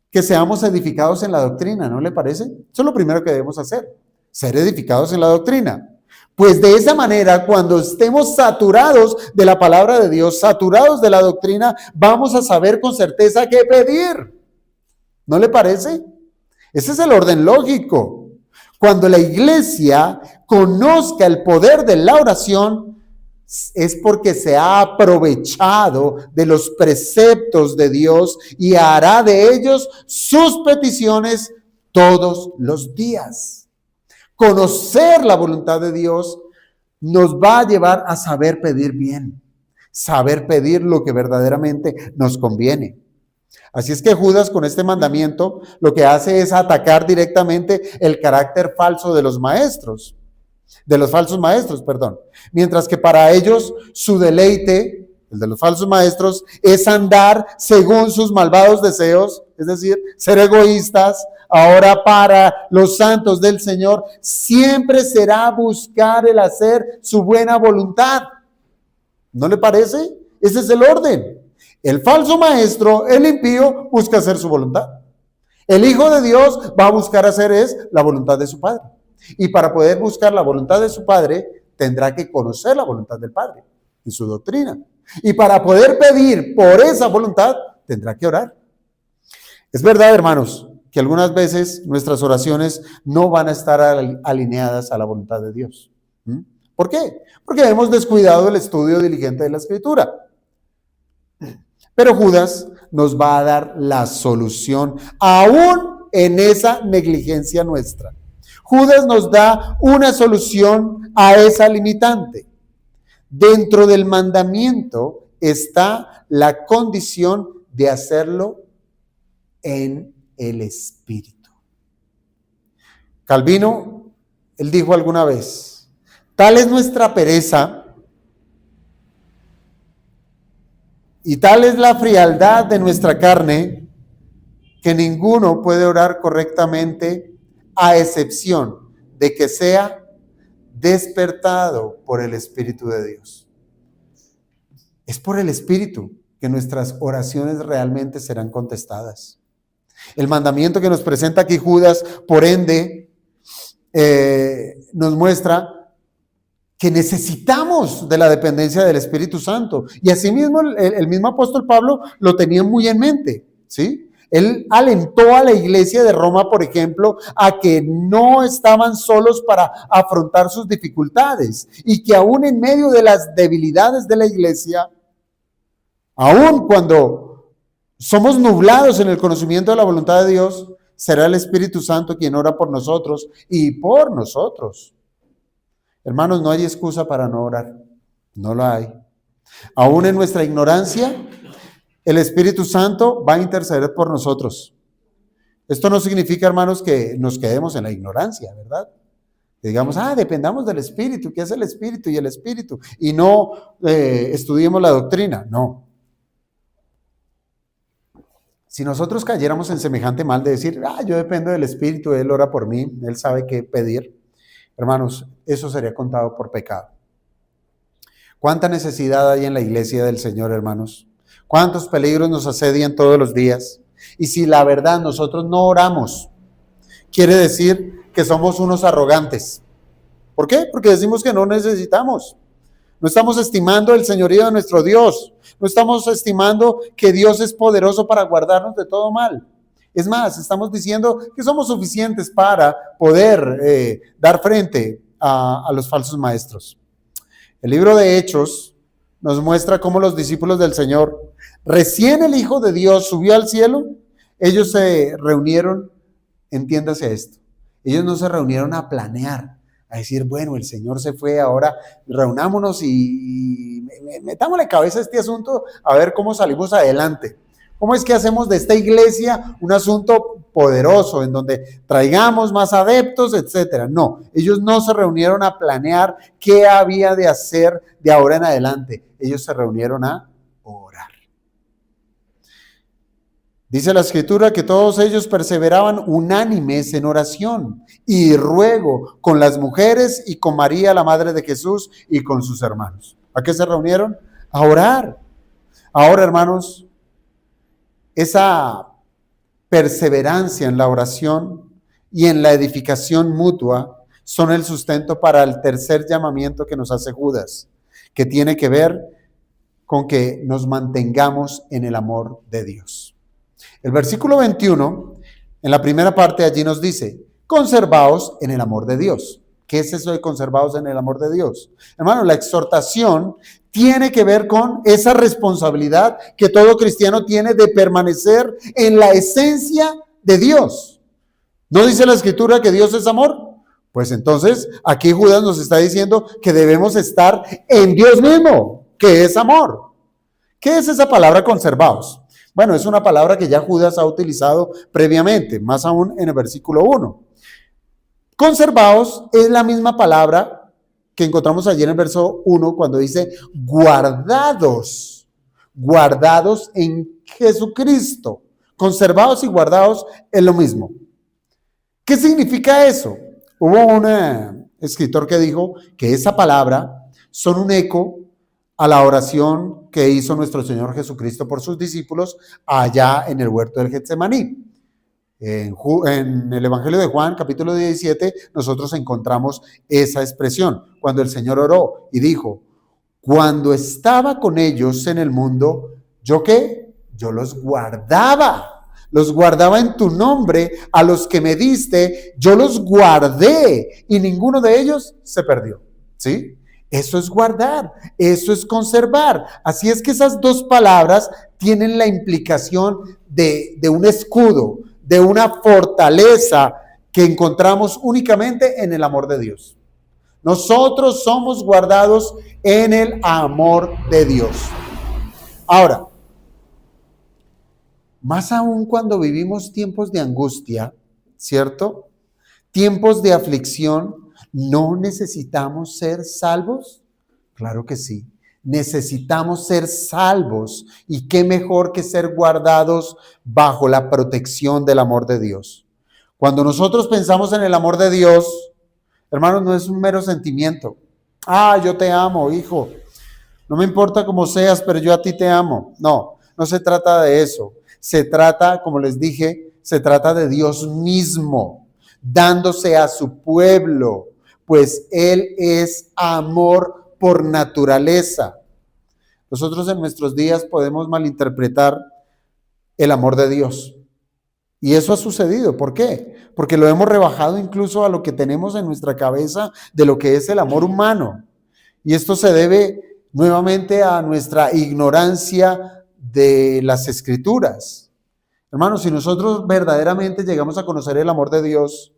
que seamos edificados en la doctrina, ¿no le parece? Eso es lo primero que debemos hacer, ser edificados en la doctrina. Pues de esa manera, cuando estemos saturados de la palabra de Dios, saturados de la doctrina, vamos a saber con certeza qué pedir. ¿No le parece? Ese es el orden lógico. Cuando la iglesia conozca el poder de la oración, es porque se ha aprovechado de los preceptos de Dios y hará de ellos sus peticiones todos los días. Conocer la voluntad de Dios nos va a llevar a saber pedir bien, saber pedir lo que verdaderamente nos conviene. Así es que Judas, con este mandamiento, lo que hace es atacar directamente el carácter falso de los maestros, de los falsos maestros, perdón. Mientras que para ellos su deleite, el de los falsos maestros, es andar según sus malvados deseos, es decir, ser egoístas. Ahora para los santos del Señor siempre será buscar el hacer su buena voluntad. ¿No le parece? Ese es el orden. El falso maestro, el impío, busca hacer su voluntad. El Hijo de Dios va a buscar hacer la voluntad de su Padre. Y para poder buscar la voluntad de su Padre, tendrá que conocer la voluntad del Padre y su doctrina. Y para poder pedir por esa voluntad, tendrá que orar. Es verdad, hermanos, que algunas veces nuestras oraciones no van a estar alineadas a la voluntad de Dios. ¿Por qué? Porque hemos descuidado el estudio diligente de la Escritura. Pero Judas nos va a dar la solución, aún en esa negligencia nuestra. Judas nos da una solución a esa limitante. Dentro del mandamiento está la condición de hacerlo en el Espíritu. Calvino, él dijo alguna vez, tal es nuestra pereza y tal es la frialdad de nuestra carne que ninguno puede orar correctamente a excepción de que sea despertado por el Espíritu de Dios. Es por el Espíritu que nuestras oraciones realmente serán contestadas. El mandamiento que nos presenta aquí Judas, por ende, nos muestra que necesitamos de la dependencia del Espíritu Santo. Y asimismo, el mismo apóstol Pablo lo tenía muy en mente, ¿sí? Él alentó a la iglesia de Roma, por ejemplo, a que no estaban solos para afrontar sus dificultades y que aún en medio de las debilidades de la iglesia, aún cuando somos nublados en el conocimiento de la voluntad de Dios, será el Espíritu Santo quien ora por nosotros y por nosotros. Hermanos, no hay excusa para no orar, no la hay. Aún en nuestra ignorancia, el Espíritu Santo va a interceder por nosotros. Esto no significa, hermanos, que nos quedemos en la ignorancia, ¿verdad? Que digamos, dependamos del Espíritu, ¿qué es el Espíritu y el Espíritu? Y no estudiemos la doctrina, no. Si nosotros cayéramos en semejante mal de decir, yo dependo del Espíritu, Él ora por mí, Él sabe qué pedir, hermanos, eso sería contado por pecado. ¿Cuánta necesidad hay en la iglesia del Señor, hermanos? ¿Cuántos peligros nos asedian todos los días? Y si la verdad nosotros no oramos, quiere decir que somos unos arrogantes. ¿Por qué? Porque decimos que no necesitamos. No estamos estimando el señorío de nuestro Dios. No estamos estimando que Dios es poderoso para guardarnos de todo mal. Es más, estamos diciendo que somos suficientes para poder dar frente a los falsos maestros. El libro de Hechos nos muestra cómo los discípulos del Señor, recién el Hijo de Dios subió al cielo, ellos se reunieron, entiéndase esto, ellos no se reunieron a planear, a decir, bueno, el Señor se fue, ahora reunámonos y metámosle cabeza a este asunto a ver cómo salimos adelante. ¿Cómo es que hacemos de esta iglesia un asunto poderoso en donde traigamos más adeptos, etcétera? No, ellos no se reunieron a planear qué había de hacer de ahora en adelante. Ellos se reunieron a orar. Dice la Escritura que todos ellos perseveraban unánimes en oración y ruego con las mujeres y con María, la madre de Jesús, y con sus hermanos. ¿A qué se reunieron? A orar. Ahora, hermanos, esa perseverancia en la oración y en la edificación mutua son el sustento para el tercer llamamiento que nos hace Judas, que tiene que ver con que nos mantengamos en el amor de Dios. El versículo 21, en la primera parte allí nos dice, conservaos en el amor de Dios. ¿Qué es eso de conservaos en el amor de Dios? Hermano, la exhortación tiene que ver con esa responsabilidad que todo cristiano tiene de permanecer en la esencia de Dios. ¿No dice la Escritura que Dios es amor? Pues entonces aquí Judas nos está diciendo que debemos estar en Dios mismo, que es amor. ¿Qué es esa palabra conservaos? Bueno, es una palabra que ya Judas ha utilizado previamente, más aún en el versículo 1. Conservaos es la misma palabra que encontramos allí en el verso 1 cuando dice guardados, guardados en Jesucristo. Conservados y guardados es lo mismo. ¿Qué significa eso? Hubo un escritor que dijo que esa palabra son un eco a la oración que hizo nuestro Señor Jesucristo por sus discípulos allá en el huerto del Getsemaní. En el Evangelio de Juan, capítulo 17, nosotros encontramos esa expresión, cuando el Señor oró y dijo, cuando estaba con ellos en el mundo, ¿yo qué? Yo los guardaba en tu nombre, a los que me diste, yo los guardé y ninguno de ellos se perdió, ¿sí? Eso es guardar, eso es conservar. Así es que esas dos palabras tienen la implicación de un escudo, de una fortaleza que encontramos únicamente en el amor de Dios. Nosotros somos guardados en el amor de Dios. Ahora, más aún cuando vivimos tiempos de angustia, ¿cierto? Tiempos de aflicción, ¿no necesitamos ser salvos? Claro que sí. Necesitamos ser salvos, y qué mejor que ser guardados bajo la protección del amor de Dios. Cuando nosotros pensamos en el amor de Dios, hermanos, no es un mero sentimiento. Yo te amo, hijo. No me importa cómo seas, pero yo a ti te amo. No, no se trata de eso. Se trata, como les dije, se trata de Dios mismo, dándose a su pueblo, pues Él es amor por naturaleza. Nosotros en nuestros días podemos malinterpretar el amor de Dios. Y eso ha sucedido. ¿Por qué? Porque lo hemos rebajado incluso a lo que tenemos en nuestra cabeza de lo que es el amor humano. Y esto se debe nuevamente a nuestra ignorancia de las Escrituras. Hermanos, si nosotros verdaderamente llegamos a conocer el amor de Dios,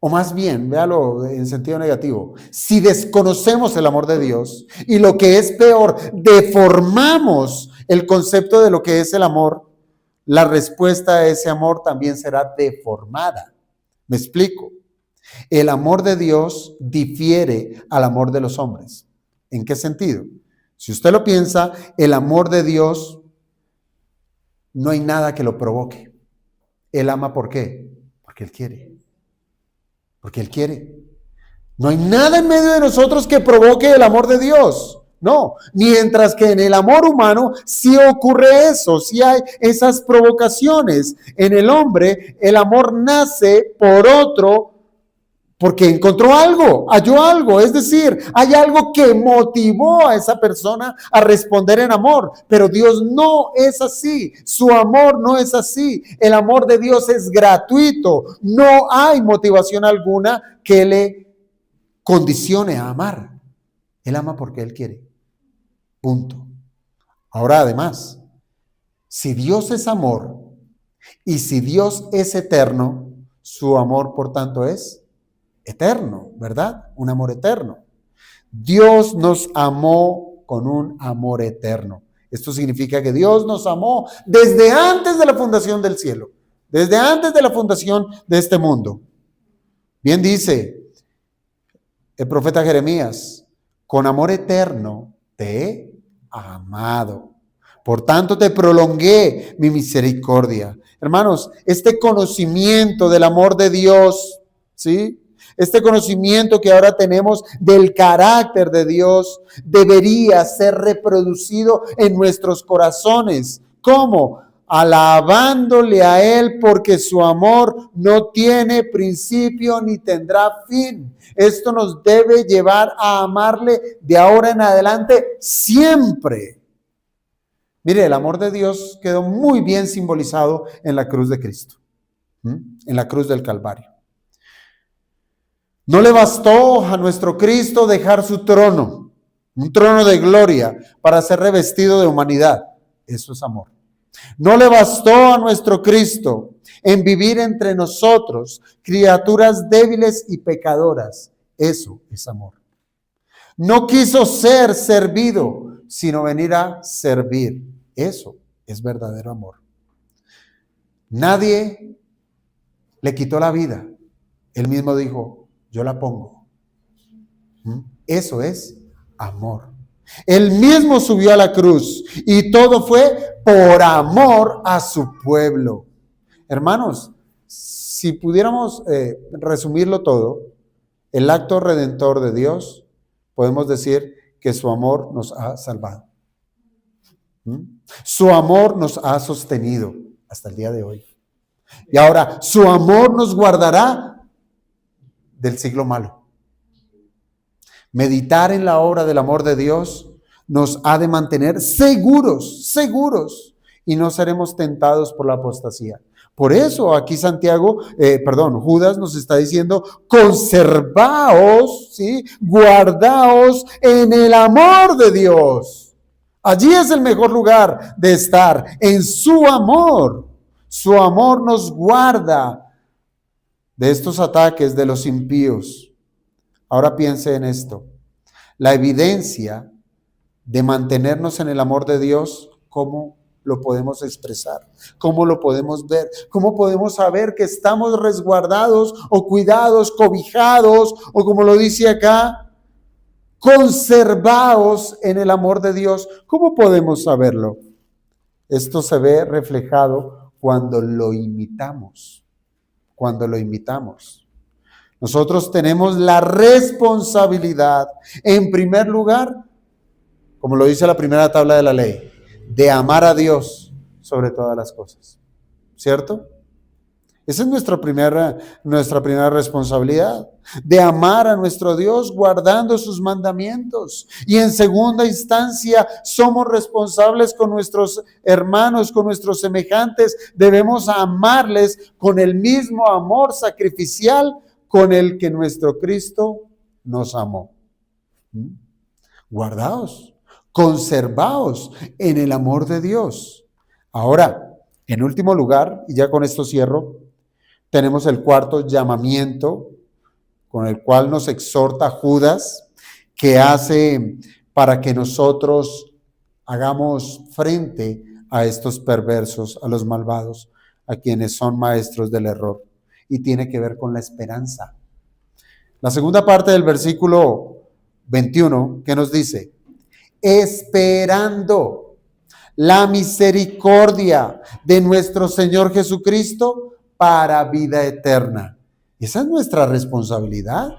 o más bien, véalo en sentido negativo, si desconocemos el amor de Dios y lo que es peor, deformamos el concepto de lo que es el amor, la respuesta a ese amor también será deformada. ¿Me explico? El amor de Dios difiere al amor de los hombres. ¿En qué sentido? Si usted lo piensa, el amor de Dios no hay nada que lo provoque. Él ama, ¿por qué? Porque Él quiere. Porque Él quiere. No hay nada en medio de nosotros que provoque el amor de Dios. No, mientras que en el amor humano sí ocurre eso, sí hay esas provocaciones. En el hombre, el amor nace por otro, porque encontró algo, halló algo, es decir, hay algo que motivó a esa persona a responder en amor, pero Dios no es así, su amor no es así, el amor de Dios es gratuito, no hay motivación alguna que le condicione a amar, Él ama porque Él quiere, punto. Ahora además, si Dios es amor y si Dios es eterno, su amor por tanto es eterno, ¿verdad? Un amor eterno. Dios nos amó con un amor eterno. Esto significa que Dios nos amó desde antes de la fundación del cielo, desde antes de la fundación de este mundo. Bien dice el profeta Jeremías, con amor eterno te he amado. Por tanto te prolongué mi misericordia. Hermanos, este conocimiento del amor de Dios, ¿sí? Este conocimiento que ahora tenemos del carácter de Dios debería ser reproducido en nuestros corazones. ¿Cómo? alabándole a Él porque su amor no tiene principio ni tendrá fin. Esto nos debe llevar a amarle de ahora en adelante siempre. Mire, el amor de Dios quedó muy bien simbolizado en la cruz de Cristo, en la cruz del Calvario. No le bastó a nuestro Cristo dejar su trono, un trono de gloria, para ser revestido de humanidad. Eso es amor. No le bastó a nuestro Cristo en vivir entre nosotros, criaturas débiles y pecadoras. Eso es amor. No quiso ser servido, sino venir a servir. Eso es verdadero amor. Nadie le quitó la vida. Él mismo dijo, yo la pongo. Eso es amor. Él mismo subió a la cruz y todo fue por amor a su pueblo. Hermanos, si pudiéramos resumirlo todo, el acto redentor de Dios, podemos decir que su amor nos ha salvado. Su amor nos ha sostenido hasta el día de hoy. Y ahora, su amor nos guardará del siglo malo. Meditar en la obra del amor de Dios nos ha de mantener seguros, y no seremos tentados por la apostasía. Por eso aquí Judas nos está diciendo, conservaos, ¿sí? Guardaos en el amor de Dios. Allí es el mejor lugar de estar, en su amor. Su amor nos guarda de estos ataques de los impíos. Ahora piense en esto. La evidencia de mantenernos en el amor de Dios, ¿cómo lo podemos expresar? ¿Cómo lo podemos ver? ¿Cómo podemos saber que estamos resguardados o cuidados, cobijados, o como lo dice acá, conservados en el amor de Dios? ¿Cómo podemos saberlo? Esto se ve reflejado cuando lo imitamos. Nosotros tenemos la responsabilidad, en primer lugar, como lo dice la primera tabla de la ley, de amar a Dios sobre todas las cosas. ¿Cierto? Esa es nuestra primera responsabilidad, de amar a nuestro Dios guardando sus mandamientos. Y en segunda instancia, somos responsables con nuestros hermanos, con nuestros semejantes. Debemos amarles con el mismo amor sacrificial con el que nuestro Cristo nos amó. Guardaos, conservaos en el amor de Dios. Ahora, en último lugar, y ya con esto cierro, tenemos el cuarto llamamiento con el cual nos exhorta Judas, que hace para que nosotros hagamos frente a estos perversos, a los malvados, a quienes son maestros del error. Y tiene que ver con la esperanza. La segunda parte del versículo 21, ¿qué nos dice? Esperando la misericordia de nuestro Señor Jesucristo para vida eterna. Esa es nuestra responsabilidad.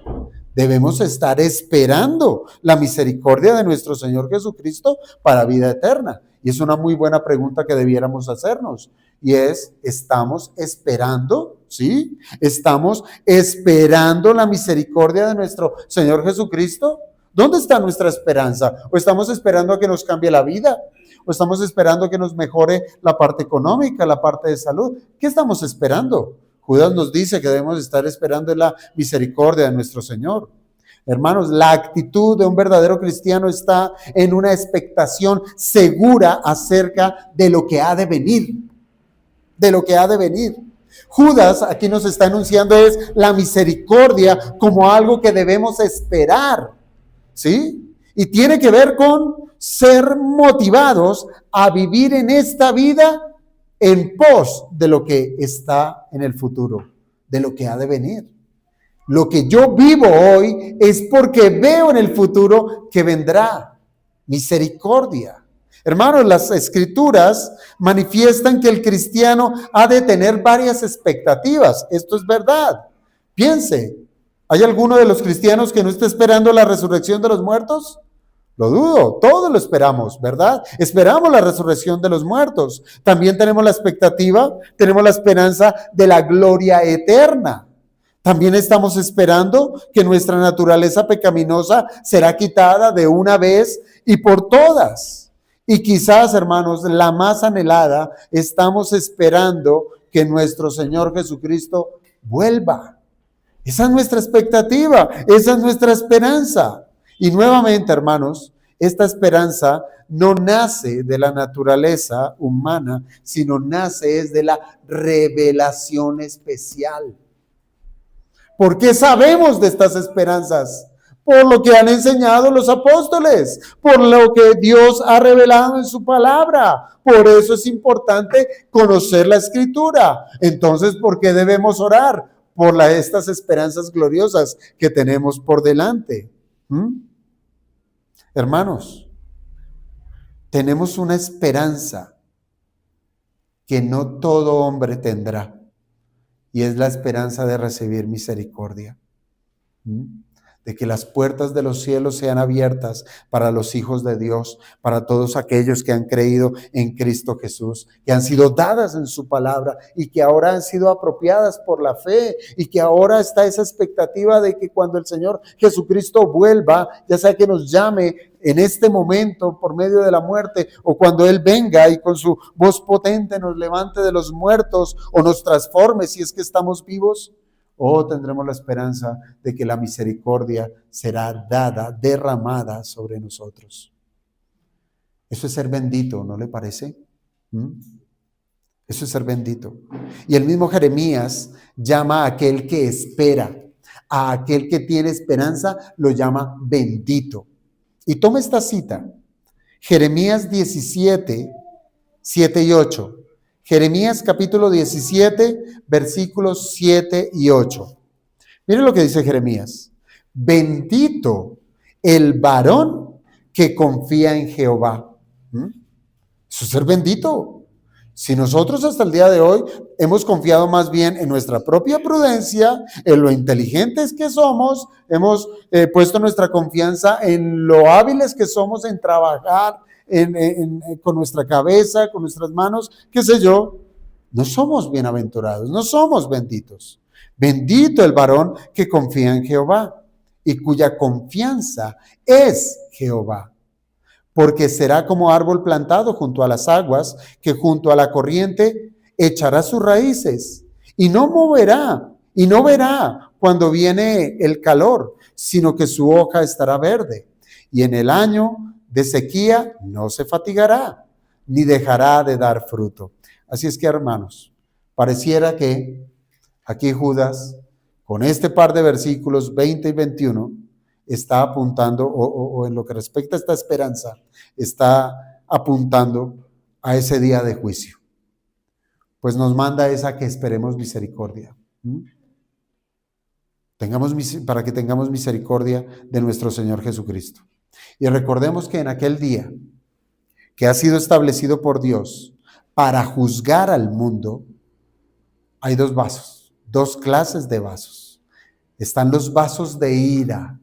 Debemos estar esperando la misericordia de nuestro Señor Jesucristo para vida eterna. Y es una muy buena pregunta que debiéramos hacernos. Y es, ¿estamos esperando? ¿Sí? ¿Estamos esperando la misericordia de nuestro Señor Jesucristo? ¿Dónde está nuestra esperanza? ¿O estamos esperando a que nos cambie la vida? ¿O estamos esperando que nos mejore la parte económica, la parte de salud? ¿Qué estamos esperando? Judas nos dice que debemos estar esperando la misericordia de nuestro Señor. Hermanos, la actitud de un verdadero cristiano está en una expectación segura acerca de lo que ha de venir. De lo que ha de venir. Judas aquí nos está anunciando es la misericordia como algo que debemos esperar. ¿Sí? Y tiene que ver con ser motivados a vivir en esta vida en pos de lo que está en el futuro, de lo que ha de venir. Lo que yo vivo hoy es porque veo en el futuro que vendrá misericordia. Hermanos, las escrituras manifiestan que el cristiano ha de tener varias expectativas. Esto es verdad. Piense, ¿hay alguno de los cristianos que no esté esperando la resurrección de los muertos? Lo dudo, todo lo esperamos, ¿verdad? Esperamos la resurrección de los muertos. También tenemos la expectativa, tenemos la esperanza de la gloria eterna. También estamos esperando que nuestra naturaleza pecaminosa será quitada de una vez y por todas. Y quizás, hermanos, la más anhelada, estamos esperando que nuestro Señor Jesucristo vuelva. Esa es nuestra expectativa, esa es nuestra esperanza. Y nuevamente, hermanos, esta esperanza no nace de la naturaleza humana, sino nace es de la revelación especial. ¿Por qué sabemos de estas esperanzas? Por lo que han enseñado los apóstoles, por lo que Dios ha revelado en su palabra. Por eso es importante conocer la Escritura. Entonces, ¿por qué debemos orar? Por estas esperanzas gloriosas que tenemos por delante. Hermanos, tenemos una esperanza que no todo hombre tendrá, y es la esperanza de recibir misericordia. De que las puertas de los cielos sean abiertas para los hijos de Dios, para todos aquellos que han creído en Cristo Jesús, que han sido dadas en su palabra y que ahora han sido apropiadas por la fe, y que ahora está esa expectativa de que cuando el Señor Jesucristo vuelva, ya sea que nos llame en este momento por medio de la muerte, o cuando Él venga y con su voz potente nos levante de los muertos o nos transforme si es que estamos vivos, tendremos la esperanza de que la misericordia será dada, derramada sobre nosotros. Eso es ser bendito, ¿no le parece? Eso es ser bendito. Y el mismo Jeremías llama a aquel que espera, a aquel que tiene esperanza, lo llama bendito. Y toma esta cita, Jeremías 17, 7 y 8. Jeremías capítulo 17, versículos 7 y 8. Miren lo que dice Jeremías. Bendito el varón que confía en Jehová. Eso es ser bendito. Si nosotros hasta el día de hoy hemos confiado más bien en nuestra propia prudencia, en lo inteligentes que somos, hemos puesto nuestra confianza en lo hábiles que somos en trabajar, con nuestra cabeza, con nuestras manos, qué sé yo, no somos bienaventurados, no somos benditos. Bendito el varón que confía en Jehová y cuya confianza es Jehová. Porque será como árbol plantado junto a las aguas, que junto a la corriente echará sus raíces y no moverá y no verá cuando viene el calor, sino que su hoja estará verde. Y en el año de sequía no se fatigará, ni dejará de dar fruto. Así es que, hermanos, pareciera que aquí Judas, con este par de versículos 20 y 21, está apuntando, o en lo que respecta a esta esperanza, está apuntando a ese día de juicio. Pues nos manda esa que esperemos misericordia. Para que tengamos misericordia de nuestro Señor Jesucristo. Y recordemos que en aquel día que ha sido establecido por Dios para juzgar al mundo, hay dos vasos, dos clases de vasos. Están los vasos de ira,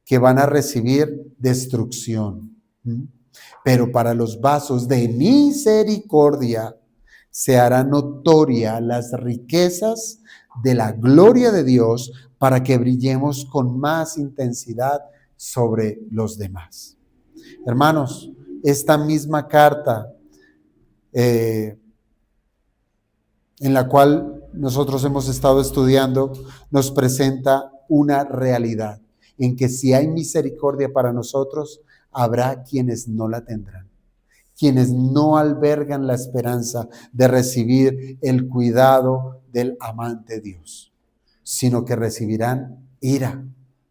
que van a recibir destrucción. Pero para los vasos de misericordia se hará notoria las riquezas de la gloria de Dios para que brillemos con más intensidad sobre los demás. Hermanos, esta misma carta en la cual nosotros hemos estado estudiando nos presenta una realidad en que si hay misericordia para nosotros, habrá quienes no la tendrán, quienes no albergan la esperanza de recibir el cuidado del amante Dios, sino que recibirán ira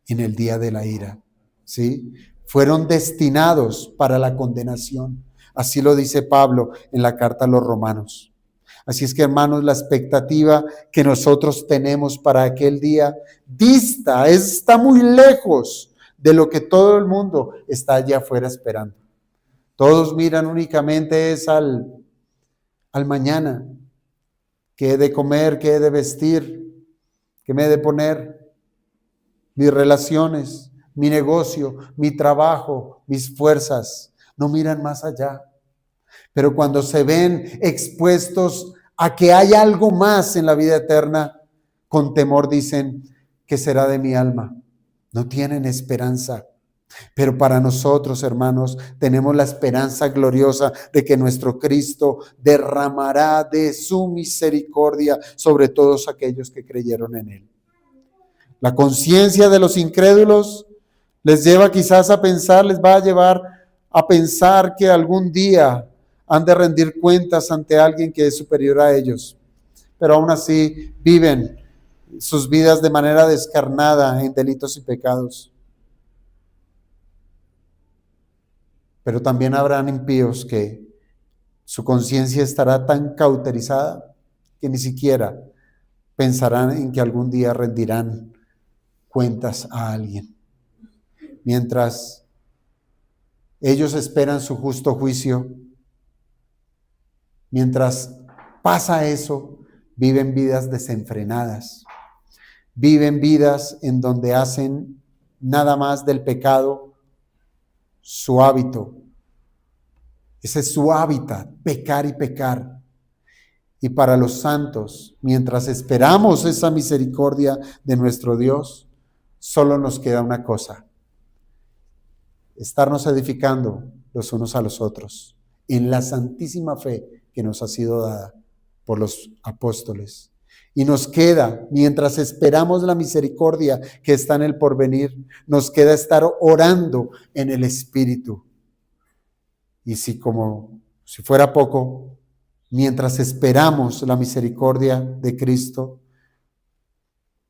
en el día de la ira, ¿sí? Fueron destinados para la condenación, así lo dice Pablo en la carta a los Romanos. Así es que, hermanos, la expectativa que nosotros tenemos para aquel día está muy lejos de lo que todo el mundo está allá afuera esperando. Todos miran únicamente es al mañana, qué he de comer, qué he de vestir, qué me he de poner, mis relaciones, mi negocio, mi trabajo, mis fuerzas. No miran más allá. Pero cuando se ven expuestos a que hay algo más en la vida eterna, con temor dicen, ¿qué será de mi alma? No tienen esperanza. Pero para nosotros, hermanos, tenemos la esperanza gloriosa de que nuestro Cristo derramará de su misericordia sobre todos aquellos que creyeron en Él. La conciencia de los incrédulos les lleva quizás a pensar, les va a llevar a pensar que algún día han de rendir cuentas ante alguien que es superior a ellos. Pero aún así viven sus vidas de manera descarnada en delitos y pecados. Pero también habrán impíos que su conciencia estará tan cauterizada que ni siquiera pensarán en que algún día rendirán cuentas a alguien. Mientras ellos esperan su justo juicio, mientras pasa eso, viven vidas desenfrenadas, viven vidas en donde hacen nada más del pecado su hábito. Ese es su hábitat, pecar y pecar. Y para los santos, mientras esperamos esa misericordia de nuestro Dios, solo nos queda una cosa: estarnos edificando los unos a los otros en la santísima fe que nos ha sido dada por los apóstoles. Y nos queda, mientras esperamos la misericordia que está en el porvenir, nos queda estar orando en el Espíritu. Y si fuera poco, mientras esperamos la misericordia de Cristo,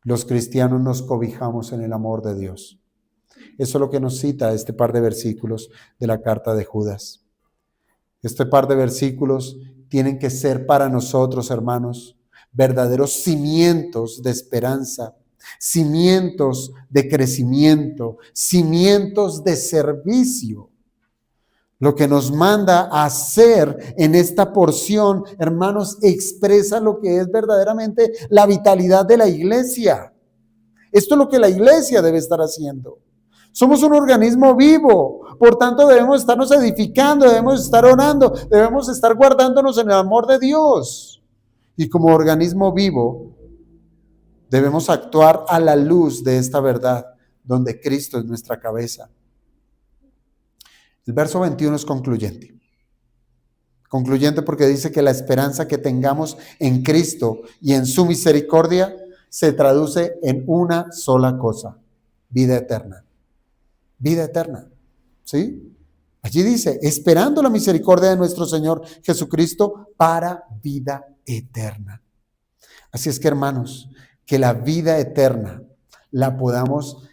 los cristianos nos cobijamos en el amor de Dios. Eso es lo que nos cita este par de versículos de la carta de Judas. Este par de versículos tienen que ser para nosotros, hermanos, verdaderos cimientos de esperanza, cimientos de crecimiento, cimientos de servicio. Lo que nos manda a hacer en esta porción, hermanos, expresa lo que es verdaderamente la vitalidad de la iglesia. Esto es lo que la iglesia debe estar haciendo. Somos un organismo vivo, por tanto debemos estarnos edificando, debemos estar orando, debemos estar guardándonos en el amor de Dios. Y como organismo vivo, debemos actuar a la luz de esta verdad, donde Cristo es nuestra cabeza. El verso 21 es concluyente. Concluyente porque dice que la esperanza que tengamos en Cristo y en su misericordia se traduce en una sola cosa: vida eterna. Vida eterna, ¿sí? Allí dice, esperando la misericordia de nuestro Señor Jesucristo para vida eterna. Así es que, hermanos, que la vida eterna la podamos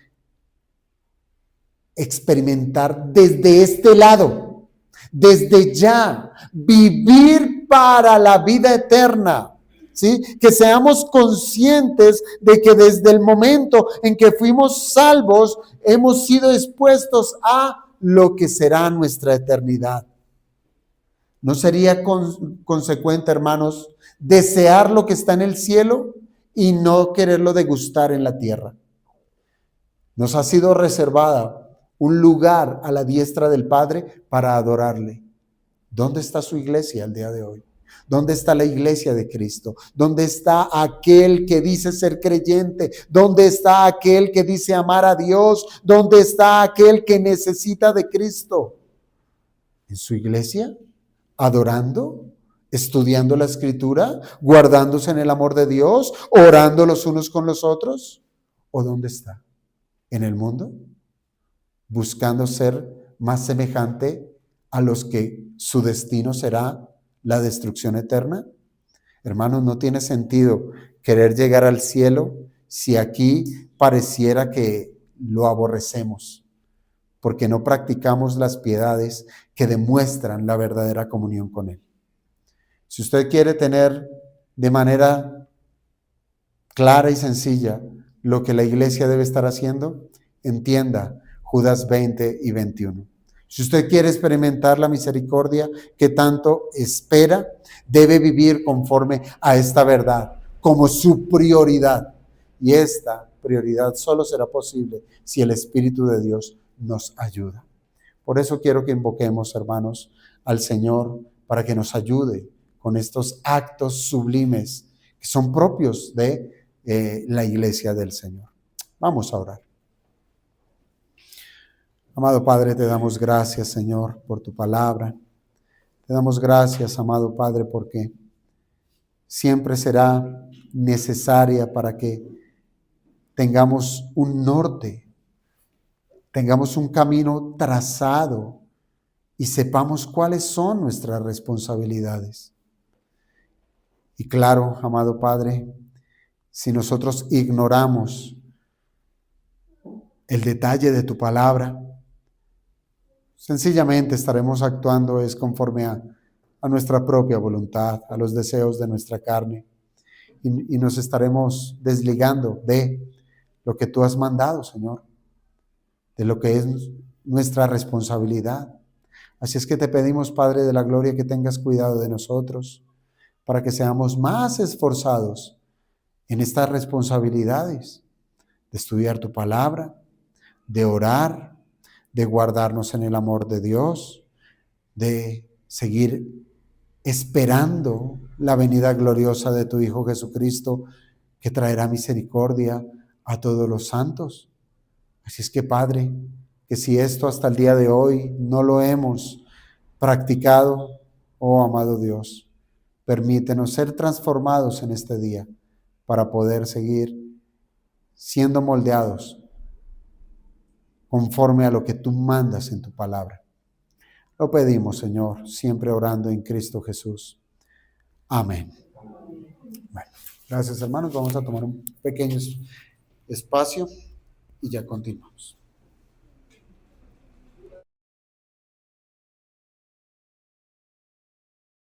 experimentar desde este lado, desde ya, vivir para la vida eterna, ¿sí? Que seamos conscientes de que desde el momento en que fuimos salvos, hemos sido expuestos a lo que será nuestra eternidad. ¿No sería consecuente, hermanos, desear lo que está en el cielo y no quererlo degustar en la tierra? Nos ha sido reservada un lugar a la diestra del Padre para adorarle. ¿Dónde está su iglesia el día de hoy? ¿Dónde está la iglesia de Cristo? ¿Dónde está aquel que dice ser creyente? ¿Dónde está aquel que dice amar a Dios? ¿Dónde está aquel que necesita de Cristo? ¿En su iglesia? ¿Adorando? ¿Estudiando la Escritura? ¿Guardándose en el amor de Dios? ¿Orando los unos con los otros? ¿O dónde está? ¿En el mundo? ¿Buscando ser más semejante a los que su destino será la destrucción eterna? Hermanos, no tiene sentido querer llegar al cielo si aquí pareciera que lo aborrecemos, porque no practicamos las piedades que demuestran la verdadera comunión con Él. Si usted quiere tener de manera clara y sencilla lo que la iglesia debe estar haciendo, entienda Judas 20 y 21. Si usted quiere experimentar la misericordia que tanto espera, debe vivir conforme a esta verdad como su prioridad. Y esta prioridad solo será posible si el Espíritu de Dios nos ayuda. Por eso quiero que invoquemos, hermanos, al Señor para que nos ayude con estos actos sublimes que son propios de la iglesia del Señor. Vamos a orar. Amado Padre, te damos gracias, Señor, por tu palabra. Te damos gracias, amado Padre, porque siempre será necesaria para que tengamos un norte, tengamos un camino trazado y sepamos cuáles son nuestras responsabilidades. Y claro, amado Padre, si nosotros ignoramos el detalle de tu palabra, sencillamente estaremos actuando es conforme a nuestra propia voluntad, a los deseos de nuestra carne, y nos estaremos desligando de lo que tú has mandado, Señor, de lo que es nuestra responsabilidad. Así es que te pedimos, Padre de la gloria, que tengas cuidado de nosotros, para que seamos más esforzados en estas responsabilidades, de estudiar tu palabra, de orar, de guardarnos en el amor de Dios, de seguir esperando la venida gloriosa de tu Hijo Jesucristo, que traerá misericordia a todos los santos. Así es que, Padre, que si esto hasta el día de hoy no lo hemos practicado, oh amado Dios, permítenos ser transformados en este día para poder seguir siendo moldeados conforme a lo que tú mandas en tu palabra. Lo pedimos, Señor, siempre orando en Cristo Jesús. Amén. Bueno, gracias, hermanos. Vamos a tomar un pequeño espacio y ya continuamos.